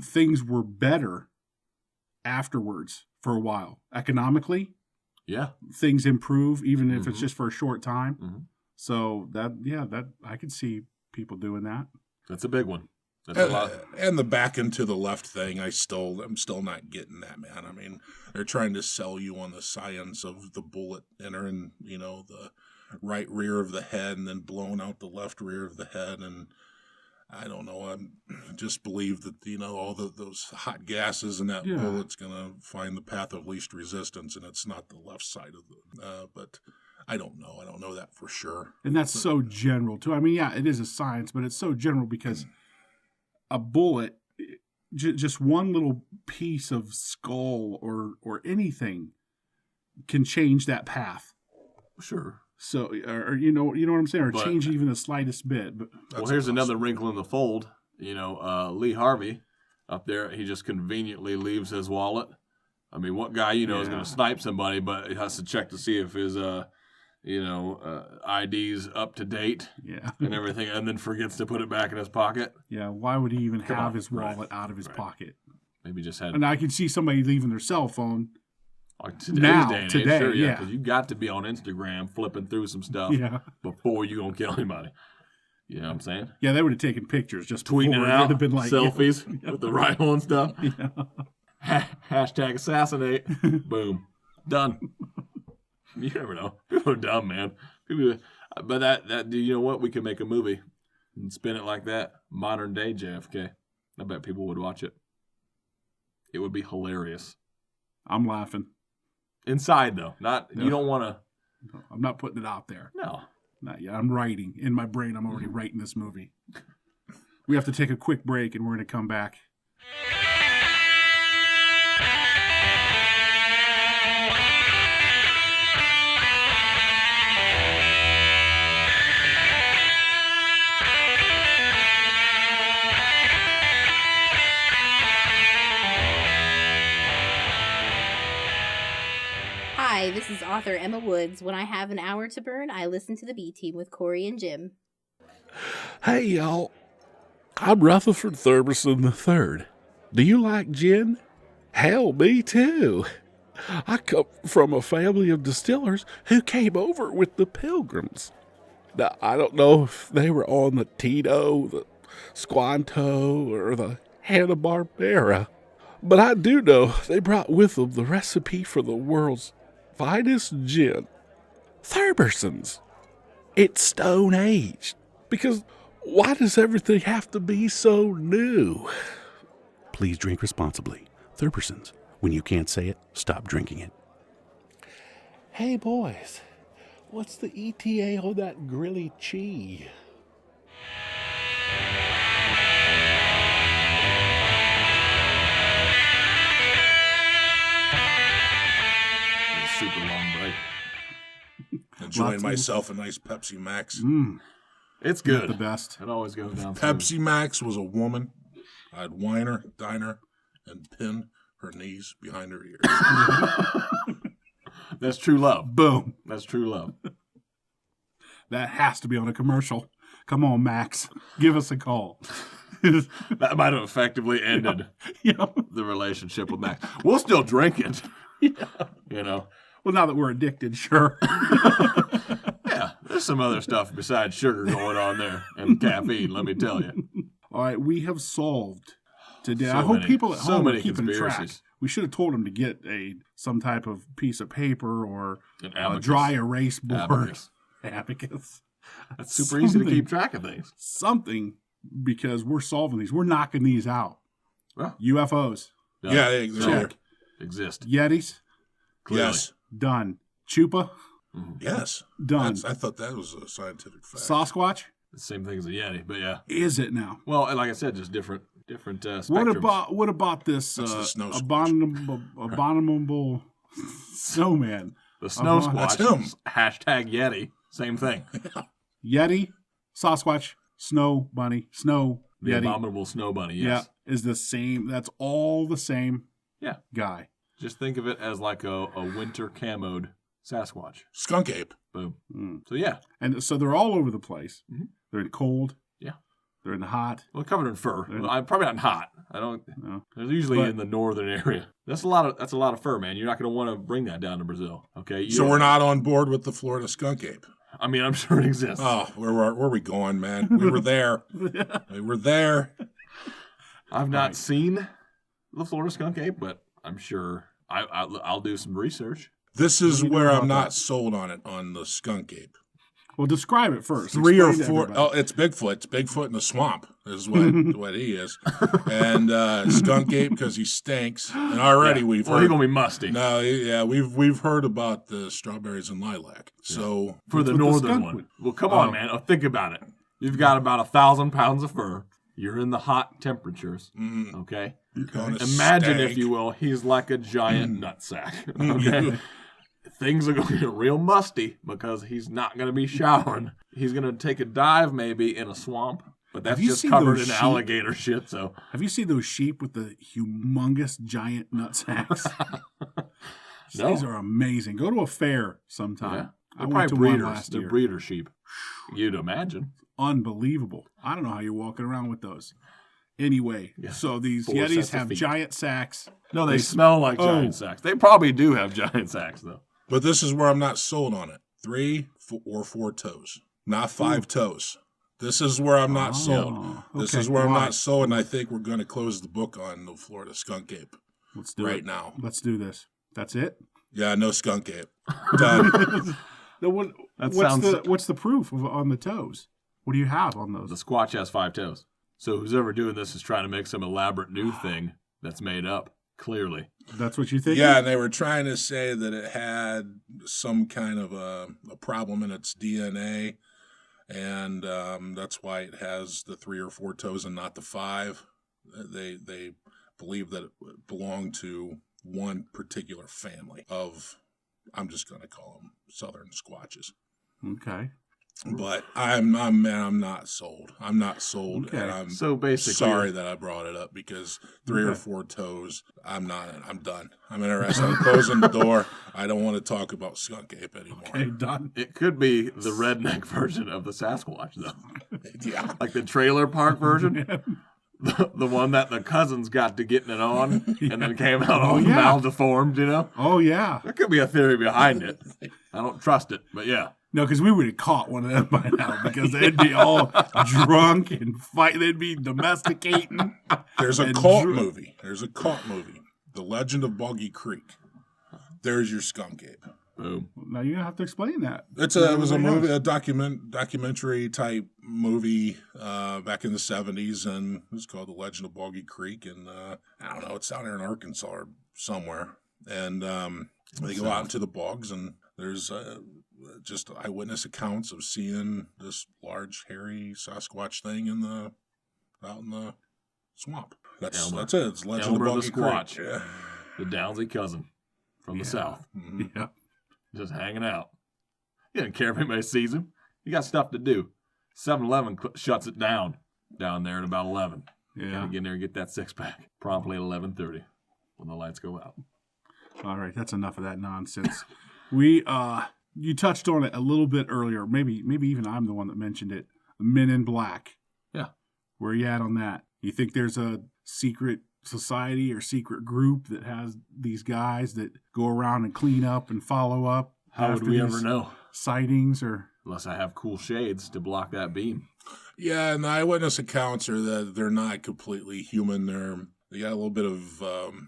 things were better afterwards for a while. Economically, things improve, even if it's just for a short time. So that I could see people doing that. That's a big one. That's a lot. And the back and to the left thing, I'm still not getting that, man. I mean, they're trying to sell you on the science of the bullet entering, the right rear of the head and then blowing out the left rear of the head. And I don't know. I just believe that, all those hot gases and that bullet's going to find the path of least resistance, and it's not the left side of the, but I don't know. I don't know that for sure. And that's so general too. I mean, yeah, it is a science, but it's so general because a bullet, just one little piece of skull or anything can change that path. Sure. So, or you know what I'm saying, or change even the slightest bit. But here's another wrinkle in the fold. Lee Harvey up there, he just conveniently leaves his wallet. I mean, what guy is going to snipe somebody, but he has to check to see if his ID's up to date, and everything, and then forgets to put it back in his pocket. Yeah, why would he even have his wallet out of his pocket? Maybe just had. And I can see somebody leaving their cell phone. Like today, sure, because you got to be on Instagram flipping through some stuff before you gonna kill anybody. You know what I'm saying? Yeah, they would have taken pictures just tweeting before. It out, have been like selfies with the rifle and stuff. Hashtag assassinate. Boom, done. You never know. People are dumb, man. But that you know what? We could make a movie and spin it like that. Modern day JFK. I bet people would watch it. It would be hilarious. I'm laughing. Inside though, not you don't want to. No, I'm not putting it out there. No, not yet. I'm writing in my brain. I'm already writing this movie. We have to take a quick break, and we're going to come back. Hi, this is author Emma Woods. When I have an hour to burn, I listen to the B Team with Cory and Jim. Hey, y'all. I'm Rutherford Thurberson III. Do you like gin? Hell, me too. I come from a family of distillers who came over with the Pilgrims. Now, I don't know if they were on the Tito, the Squanto, or the Hanna-Barbera, but I do know they brought with them the recipe for the world's finest gin, Thurberson's. It's stone-aged, because why does everything have to be so new? Please drink responsibly. Thurberson's. When you can't say it, stop drinking it. Hey, boys, What's the ETA on that grilly cheese? Super long break. Enjoying myself a nice Pepsi Max. It's good. The best. It always goes down. Pepsi Max was a woman. I'd whine her, dine her, and pin her knees behind her ears. That's true love. Boom. That's true love. That has to be on a commercial. Come on, Max. Give us a call. That might have effectively ended the relationship with Max. We'll still drink it. You know. Well, now that we're addicted, sure. Yeah, there's some other stuff besides sugar going on there and caffeine, let me tell you. All right, we have solved today. So I hope many- people at so home are many keeping track. conspiracies. We should have told them to get some type of piece of paper or An a abacus. dry erase board. Abacus. Abacus. That's super easy to keep track of things. Something, because we're solving these. We're knocking these out. Well, UFOs. done. Yeah, they're there. Check. Exist. Yetis. Clearly. Yes. Done. Chupa. Yes. Done. I thought that was a scientific fact. Sasquatch. The same thing as a Yeti, but yeah. Is it now? Well, and like I said, just different spectrums. What about this That's the snow abominable snowman? The snow That's squatch. him. Hashtag Yeti. Same thing. Yeti, Sasquatch, snow bunny, snow The Yeti. abominable snow bunny, yes. Yeah, is the same. That's all the same. Yeah. Guy. Just think of it as like a winter camoed Sasquatch. Skunk ape. Boom. So yeah. And so they're all over the place. Mhm. They're in cold. Yeah. They're in the hot. Well, covered in fur. Well, I'm probably not in hot. I don't. No. They're usually But- in the northern area. That's a lot of fur, man. You're not going to want to bring that down to Brazil. Okay. So we're not on board with the Florida skunk ape. I mean, I'm sure it exists. Oh, where are we going, man? We were there. We were there. I've not seen the Florida skunk ape, but I'm sure I'll do some research. This is What do you know where I'm about not that? sold on it, on the skunk ape. Well, describe it first. 3 or Explain to 4. everybody. Oh, it's Bigfoot. It's Bigfoot in the swamp is what he is. And skunk ape because he stinks. And already we've Well, heard. he's gonna be musty. No, yeah, we've heard about the strawberries and lilac. So For the What's with the northern skunk one. one? Well, come on, man. Oh, think about it. You've got about 1,000 pounds of fur. You're in the hot temperatures. Okay. you're going to Imagine, if stank. you will, he's like a giant nutsack. Okay. Things are going to get real musty because he's not going to be showering. He's going to take a dive maybe in a swamp, but that's Have you just seen covered those in sheep? alligator shit. So Have you seen those sheep with the humongous giant nutsacks? No. These are amazing. Go to a fair sometime. I they're went to probably one breeders. last They're year. breeder sheep. You'd imagine. Unbelievable. I don't know how you're walking around with those. Anyway, Yeah. so these 4 Yetis sets of have feet. giant sacks. No, they smell like Oh. giant sacks. They probably do have giant sacks, though. But this is where I'm not sold on it. 3 or 4 toes, not 5 toes. This is where I'm not sold. Oh, This okay. is where I'm Why? not sold, and I think we're going to close the book on the Florida skunk ape Let's do right it. now. Let's do this. That's it? Yeah, no skunk ape. Done. No, That what's the proof on the toes? What do you have on those? The Squatch has 5 toes. So who's ever doing this is trying to make some elaborate new thing that's made up, clearly. That's what you think? Yeah, and they were trying to say that it had some kind of a problem in its DNA, and that's why it has the 3 or 4 toes and not the 5. They believe that it belonged to one particular family of, I'm just going to call them Southern Squatches. Okay. But I'm not sold. I'm not sold, Okay. and I'm So basically, sorry that I brought it up because 3 or Okay. 4 toes, I'm done. I'm interested. I'm closing the door. I don't want to talk about skunk ape anymore. Okay, done. it could be the redneck version of the Sasquatch, though. Yeah. Like the trailer park version. The one that the cousins got to getting it on and then came out all yeah. maldeformed, you know? Oh, yeah. There could be a theory behind it. I don't trust it, but yeah. No, because we would have caught one of them by now because they'd be all drunk and fight. They'd be domesticating. There's a And cult dr- movie. The Legend of Boggy Creek. There's your skunk ape. Boom. Now you're gonna have to explain that. It was a Everybody movie, knows. a documentary type movie back in the 70s, and it was called The Legend of Boggy Creek, and I don't know, it's down here in Arkansas or somewhere, and they go out into the bogs, and there's just eyewitness accounts of seeing this large, hairy Sasquatch thing out in the swamp. That's it. It's Legend Elmer of the Boggy Creek. Squatch. Yeah. The Downsy cousin from the south. Mm-hmm. Yeah. Just hanging out. He doesn't care if anybody sees him. He got stuff to do. 7-Eleven shuts it down there at about 11. Yeah. Gotta get in there and get that six-pack. Promptly at 11:30 when the lights go out. All right, that's enough of that nonsense. You touched on it a little bit earlier. Maybe even I'm the one that mentioned it. Men in Black. Yeah. Where you at on that? You think there's a secret society or secret group that has these guys that go around and clean up and follow up? How would we ever know? Sightings or... Unless I have cool shades to block that beam. Yeah, and the eyewitness accounts are that they're not completely human. They got a little bit of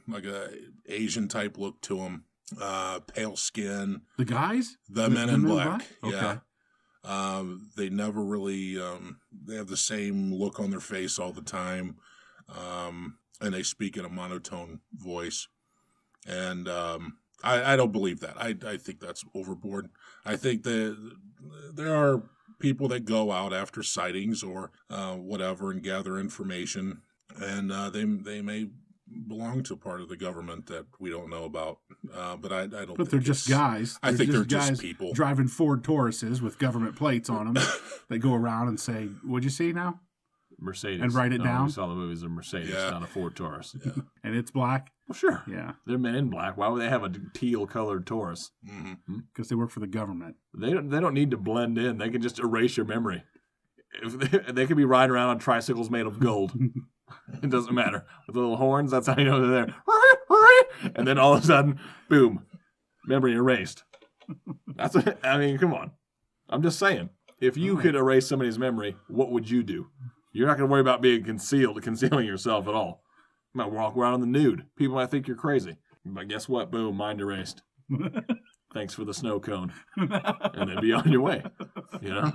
like a Asian type look to them, pale skin. The guys? The men in black. Okay. Yeah. They never really. They have the same look on their face all the time, and they speak in a monotone voice. And I don't believe that. I think that's overboard. I think that there are people that go out after sightings or whatever and gather information, and they may belong to part of the government that we don't know about. But I don't. But they're just guys. I think they're guys just people driving Ford Tauruses with government plates on them. They go around and say, "What'd you see now?" Mercedes. And write it down? We saw the movies of Mercedes, not a Ford Taurus. Yeah. And it's black. Well, sure. Yeah. They're men in black. Why would they have a teal-colored Taurus? Because they work for the government. They don't need to blend in. They can just erase your memory. If they could be riding around on tricycles made of gold. It doesn't matter. With the little horns, that's how you know they're there. And then all of a sudden, boom, memory erased. That's what, I mean, come on. I'm just saying. If you could erase somebody's memory, what would you do? You're not going to worry about being concealing yourself at all. You might walk around in the nude. People might think you're crazy. But guess what? Boom, mind erased. Thanks for the snow cone. And then be on your way. You know?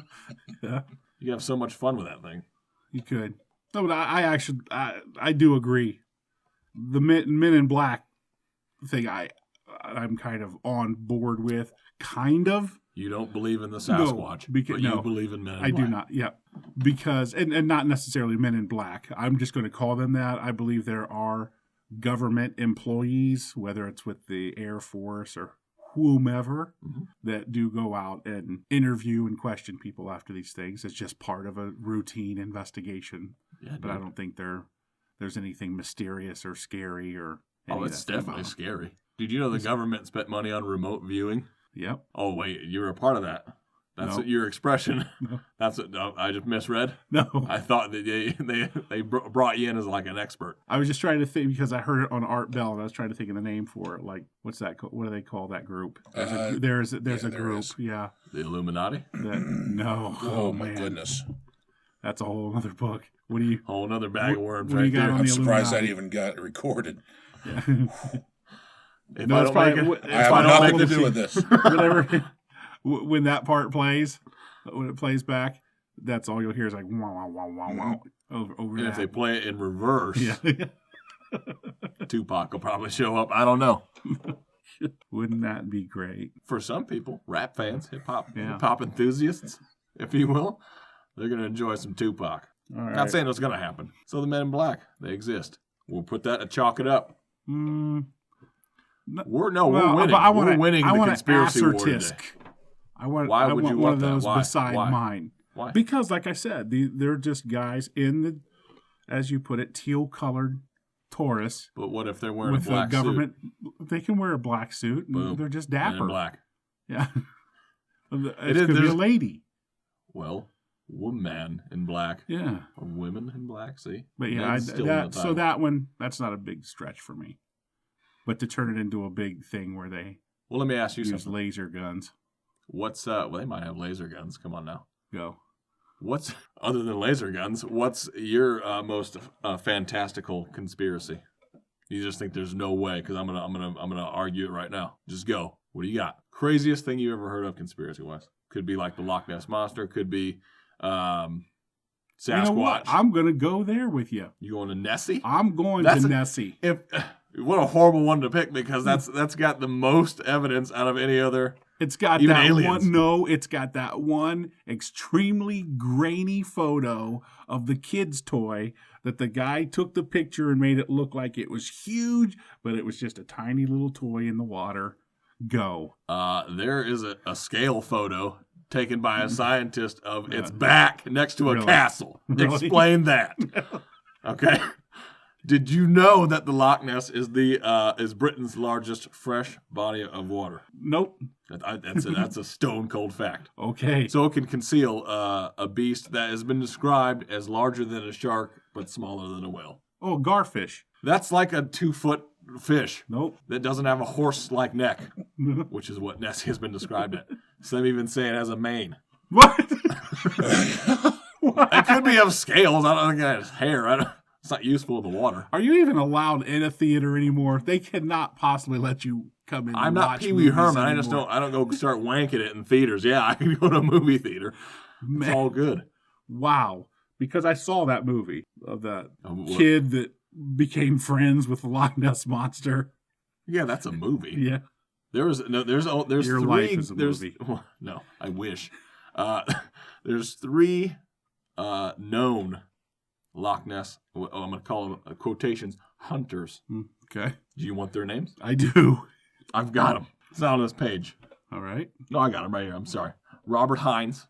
Yeah. You can have so much fun with that thing. You could. No, but I do agree. The men in black thing I'm kind of on board with. Kind of. You don't believe in the Sasquatch, but you believe in men in black. I do not, yeah. Because, and not necessarily men in black. I'm just going to call them that. I believe there are government employees, whether it's with the Air Force or whomever, that do go out and interview and question people after these things. It's just part of a routine investigation. Yeah, but I don't think there's anything mysterious or scary or anything. Oh, it's definitely scary. Did you know the government spent money on remote viewing? Yep. Oh, wait, you were a part of that. That's your expression. No. That's it. No, I just misread. No, I thought that they brought you in as like an expert. I was just trying to think because I heard it on Art Bell and I was trying to think of the name for it. Like, what's that? What do they call that group? There's a group. Is. Yeah. The Illuminati? No. Oh my goodness. That's a whole other book. What do you? Whole other bag of worms right there. I'm surprised that even got recorded. Yeah. I have nothing to do with this. Whatever. When that part plays, when it plays back, that's all you'll hear is like wow, wow, wow, wow, wow. Over and that. if they play it in reverse, yeah. Tupac will probably show up. I don't know. Wouldn't that be great? For some people, rap fans, hip hop enthusiasts, if you will, they're going to enjoy some Tupac. All right. Not saying it's going to happen. So the Men in Black, they exist. We'll put that and chalk it up. We're winning. We're winning the conspiracy war today. Why would you want one of those that? beside mine? Why? Because, like I said, they're just guys in the, as you put it, teal-colored Taurus. But what if they're wearing with a black government suit? They can wear a black suit. And Boom. They're just dapper. Men in Black. Yeah. It could be a lady. Well, woman in black. Yeah. Or women in black. See. But yeah, that one, that's not a big stretch for me. But to turn it into a big thing where they let me ask you use something. laser guns. What's well, they might have laser guns. Come on now. Go. What's other than laser guns? What's your most fantastical conspiracy? You just think there's no way? Because I'm gonna argue it right now. Just go. What do you got? Craziest thing you ever heard of conspiracy wise? Could be like the Loch Ness Monster. Could be Sasquatch. You know what? I'm gonna go there with you. You going to Nessie? I'm going to Nessie. What a horrible one to pick because that's got the most evidence out of any other. It's got Even that aliens. one. No, it's got that one extremely grainy photo of the kid's toy that the guy took the picture and made it look like it was huge, but it was just a tiny little toy in the water. Go. There is a scale photo taken by a scientist of its back next to a Really? castle. Really? Explain that. Okay. Did you know that the Loch Ness is Britain's largest fresh body of water? Nope. That's a stone cold fact. Okay. So it can conceal a beast that has been described as larger than a shark but smaller than a whale. Oh, garfish. That's like a 2-foot fish Nope. that doesn't have a horse-like neck, which is what Nessie has been described at. Some even say it has a mane. What? It could be of scales. I don't think it has hair. It's not useful in the water. Are you even allowed in a theater anymore? They cannot possibly let you come in. I'm and not watch Pee Wee movies Herman. anymore. I don't go start wanking it in theaters. Yeah, I can go to a movie theater. It's Man. all good. Wow. Because I saw that movie of that What? kid that became friends with the Loch Ness Monster. Yeah, that's a movie. Yeah. There's Your three. life is a there's, movie. well, no, I wish. There's 3 known Loch Ness. I'm going to call them quotations hunters. Okay. Do you want their names? I do. I've got them. It's not on this page. All right. No, I got them right here. I'm sorry. Robert Rhines,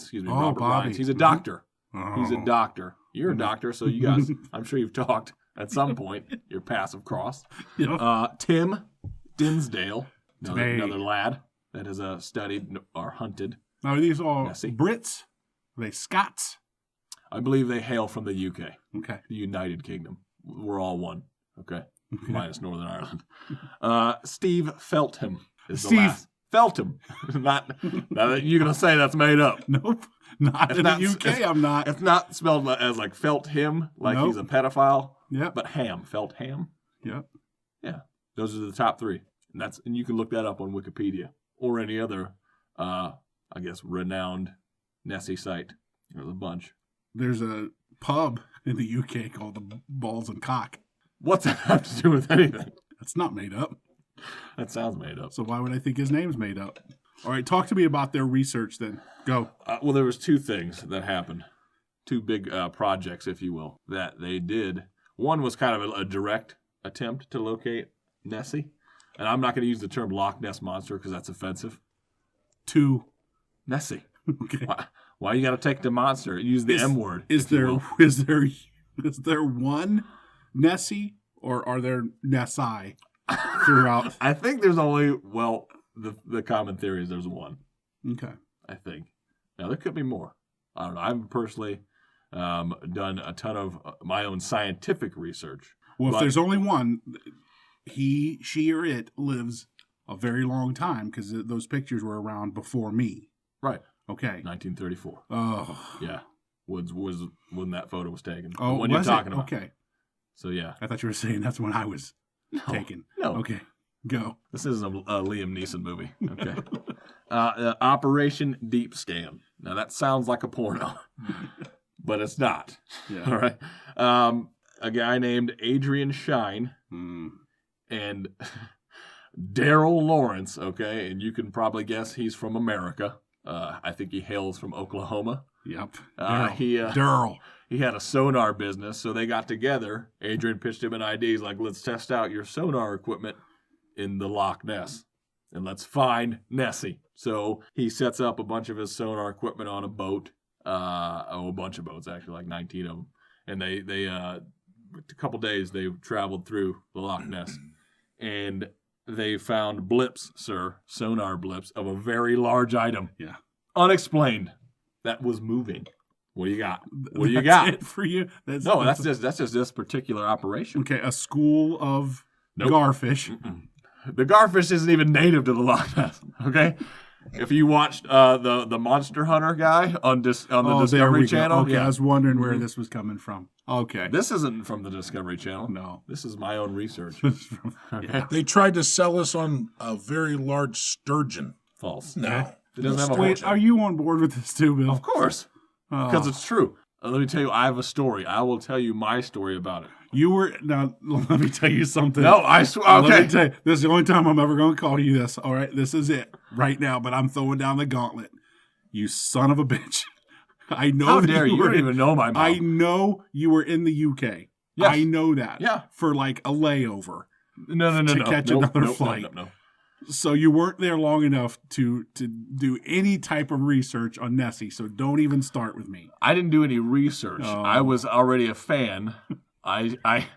excuse me. Oh, Robert Bobby. Rhines. He's a doctor. Oh. He's a doctor. You're a doctor, so you guys, I'm sure you've talked at some point. Your paths have crossed. Yeah. Tim Dinsdale, Hey. another lad that has studied or hunted. Now, are these all Nessie. Brits? Are they Scots? I believe they hail from the UK, Okay. the United Kingdom. We're all one, okay? Minus Northern Ireland. Steve Feltham is the Steve. last. Feltham. Not that you're going to say that's made up. Nope. Not It's in not- the UK, it's- I'm not. It's not spelled as like felt him, like Nope. he's a pedophile, Yep. but ham, felt ham. Yep. Yeah, those are the top 3, and you can look that up on Wikipedia or any other, I guess, renowned Nessie site. There's a bunch. There's a pub in the UK called the Balls and Cock. What's that have to do with anything? That's not made up. That sounds made up. So why would I think his name's made up? All right, talk to me about their research then. Go. Well, there was 2 things that happened, 2 big projects, if you will, that they did. One was kind of a direct attempt to locate Nessie, and I'm not going to use the term Loch Ness Monster because that's offensive. 2. Nessie. Okay. Why you got to take the monster? Use the M word. Is if you there will. is there one Nessie or are there Nessie throughout? I think there's only the common theory is there's one. Okay. I think. Now there could be more. I don't know. I've personally done a ton of my own scientific research. Well, if But- there's only one, he, she, or it lives a very long time because those pictures were around before me. Right. Okay. 1934. Oh. Yeah. Was when that photo was taken. Oh, when you're was talking it? about. Okay. So yeah. I thought you were saying that's when I was taken. No. Okay. Go. This is a Liam Neeson movie. Okay. Operation Deep Scan. Now that sounds like a porno, but it's not. Yeah. All right. A guy named Adrian Shine and Daryl Lawrence. Okay, and you can probably guess he's from America. I think he hails from Oklahoma. Yep. Daryl. He had a sonar business, so they got together. Adrian pitched him an idea. He's like, let's test out your sonar equipment in the Loch Ness, and let's find Nessie. So he sets up a bunch of his sonar equipment on a boat, a bunch of boats, actually, like 19 of them. And they a couple days, they traveled through the Loch Ness, and they found blips, sir, sonar blips, of a very large item. Yeah. Unexplained. That was moving. What do you got? What do you That's got? it for you? That's just this particular operation. Okay, a school of Nope. garfish. The garfish isn't even native to the Loch Ness. Okay, if you watched the Monster Hunter guy on the There we Discovery go. Channel, Okay, yeah. I was wondering where this was coming from. Okay. This isn't from the Discovery Channel. No. This is my own research. Okay, They tried to sell us on a very large sturgeon. false. No. It doesn't have a Wait, horn. are you on board with this too, Bill? Of course, because it's true. Let me tell you, I have a story. I will tell you my story about it. Now, let me tell you something. No, I swear. Okay. Let me tell you, this is the only time I'm ever going to call you this. All right, this is it right now. But I'm throwing down the gauntlet. You son of a bitch! I know. How dare you? You don't even know my mom. I know you were in the UK. Yes. I know that. Yeah. For like a layover. No. To catch another flight. No. So you weren't there long enough to do any type of research on Nessie. So don't even start with me. I didn't do any research. Oh. I was already a fan. I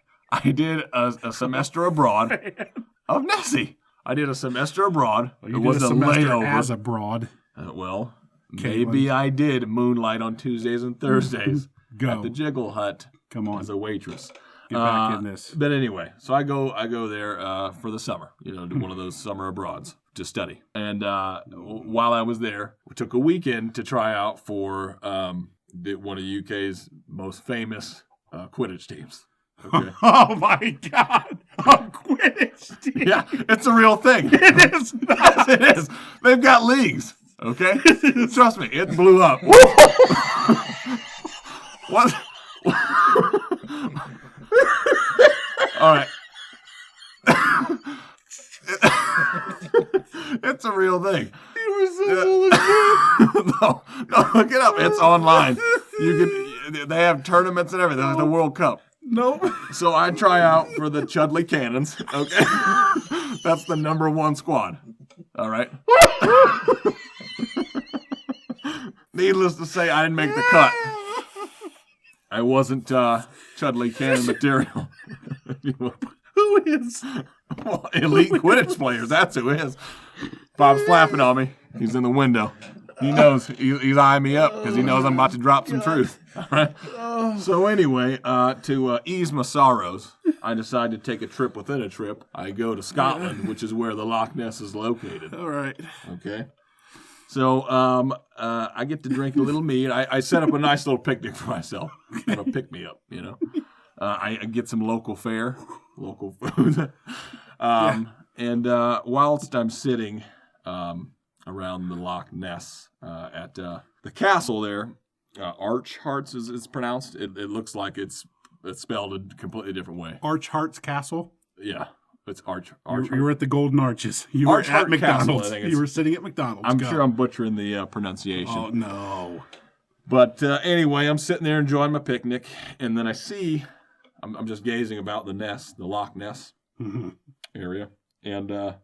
did a semester abroad of Nessie. I did a semester abroad. Well, you it did was a semester layover. as abroad. Well, Caitlin. maybe I did moonlight on Tuesdays and Thursdays Go. at the Jiggle Hut. Come on. As a waitress. Get back in this. But anyway, so I go there for the summer, do one of those summer abroads to study. And while I was there, we took a weekend to try out for one of the UK's most famous Quidditch teams. Okay. Oh my God! A Quidditch team. Yeah, it's a real thing. It is not. Yes, it is. They've got leagues. Okay, trust me, it blew up. What? All right. It's a real thing. You were so full of shit. No, look it up. It's online. They have tournaments and everything. There's the World Cup. Nope. So I try out for the Chudley Cannons. Okay, that's the #1 squad. All right. Needless to say, I didn't make the cut. I wasn't Chudley Cannon material. Who is? Well, elite Quidditch players. That's who is. Bob's flapping on me. He's in the window. He knows. He's eyeing me up because he knows I'm about to drop some truth. All right. So anyway, to ease my sorrows, I decided to take a trip within a trip. I go to Scotland, which is where the Loch Ness is located. All right. Okay. So I get to drink a little mead. I set up a nice little picnic for myself. Kind of pick me up, I get some local fare, local food. And whilst I'm sitting around the Loch Ness at the castle there, Archharts is pronounced. It looks like it's spelled a completely different way. Archhart's Castle? Yeah. It's Arch. You were at the Golden Arches. You were at McDonald's. Castle, You were sitting at McDonald's. I'm sure I'm butchering the pronunciation. Oh, no. But anyway, I'm sitting there enjoying my picnic, and then I see, I'm just gazing about the Ness, the Loch Ness area, and I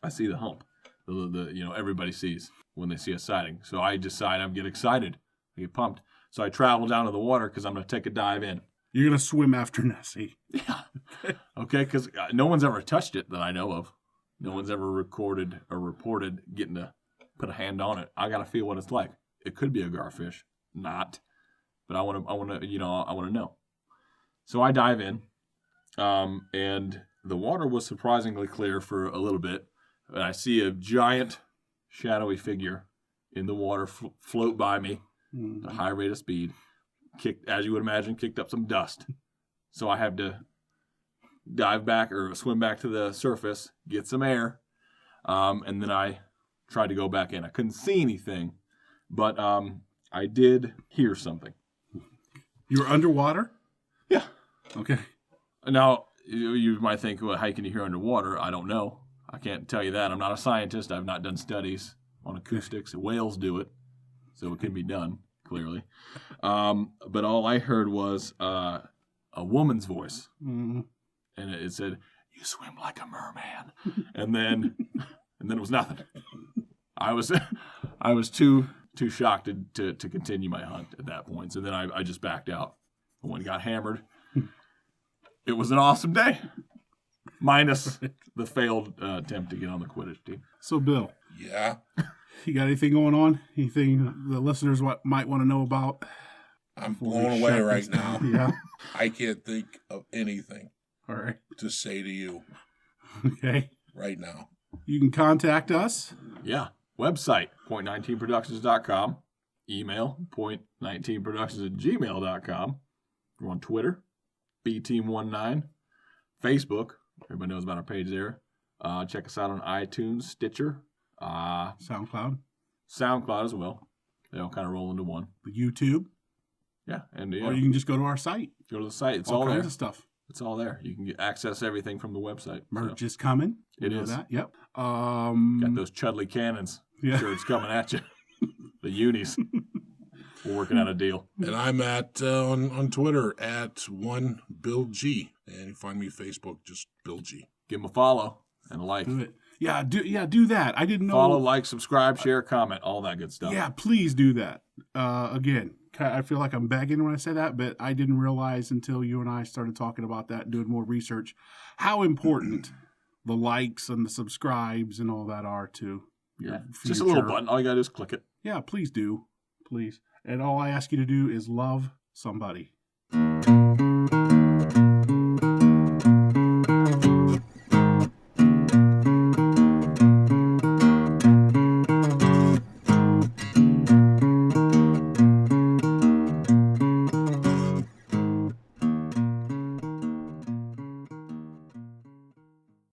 see the hump. The everybody sees when they see a sighting. So I decide I get excited. I get pumped. So I travel down to the water because I'm going to take a dive in. You're going to swim after Nessie. Yeah. Okay, because no one's ever touched it that I know of. No one's ever recorded or reported getting to put a hand on it. I got to feel what it's like. It could be a garfish, not, but I want to know. So I dive in, and the water was surprisingly clear for a little bit, and I see a giant, shadowy figure in the water float by me at a high rate of speed. As you would imagine, kicked up some dust. So I have to dive back or swim back to the surface, get some air, and then I tried to go back in. I couldn't see anything, but I did hear something. You were underwater? Yeah. Okay. Now, you might think, well, how can you hear underwater? I don't know. I can't tell you that. I'm not a scientist. I've not done studies on acoustics. Whales do it, so it can be done. Clearly. But all I heard was a woman's voice. Mm-hmm. And it said, "You swim like a merman." and then it was nothing. I was too shocked to continue my hunt at that point. So then I just backed out. I went and got hammered. It was an awesome day. Minus the failed attempt to get on the Quidditch team. So, Bill. Yeah. You got anything going on? Anything the listeners might want to know about? I'm blown away right now. Yeah. I can't think of anything All right. to say to you Okay. right now. You can contact us. Yeah. Website, point19productions.com. Email, point19productions@gmail.com. We're on Twitter, bteam19. Facebook, everybody knows about our page there. Check us out on iTunes, Stitcher. SoundCloud. SoundCloud as well. They all kind of roll into one. YouTube. Yeah, and Or you can just go to our site. go to the site. It's all all kinds there. of stuff. It's all there. You can access everything from the website. Merch is coming. It You know is. that? Yep. Got those Chudley cannons. Yeah. Sure, it's coming at you. The unis. We're working out a deal. And I'm at on Twitter at @1BillG, and you find me Facebook just Bill G. Give them a follow and a like. Do it. Yeah, do that. I didn't know. Follow, like, subscribe, share, comment, all that good stuff. Yeah, please do that. Again, I feel like I'm begging when I say that, but I didn't realize until you and I started talking about that and doing more research how important the likes and the subscribes and all that are to your future. Just a little button. All you got to do is click it. Yeah, please do. Please. And all I ask you to do is love somebody.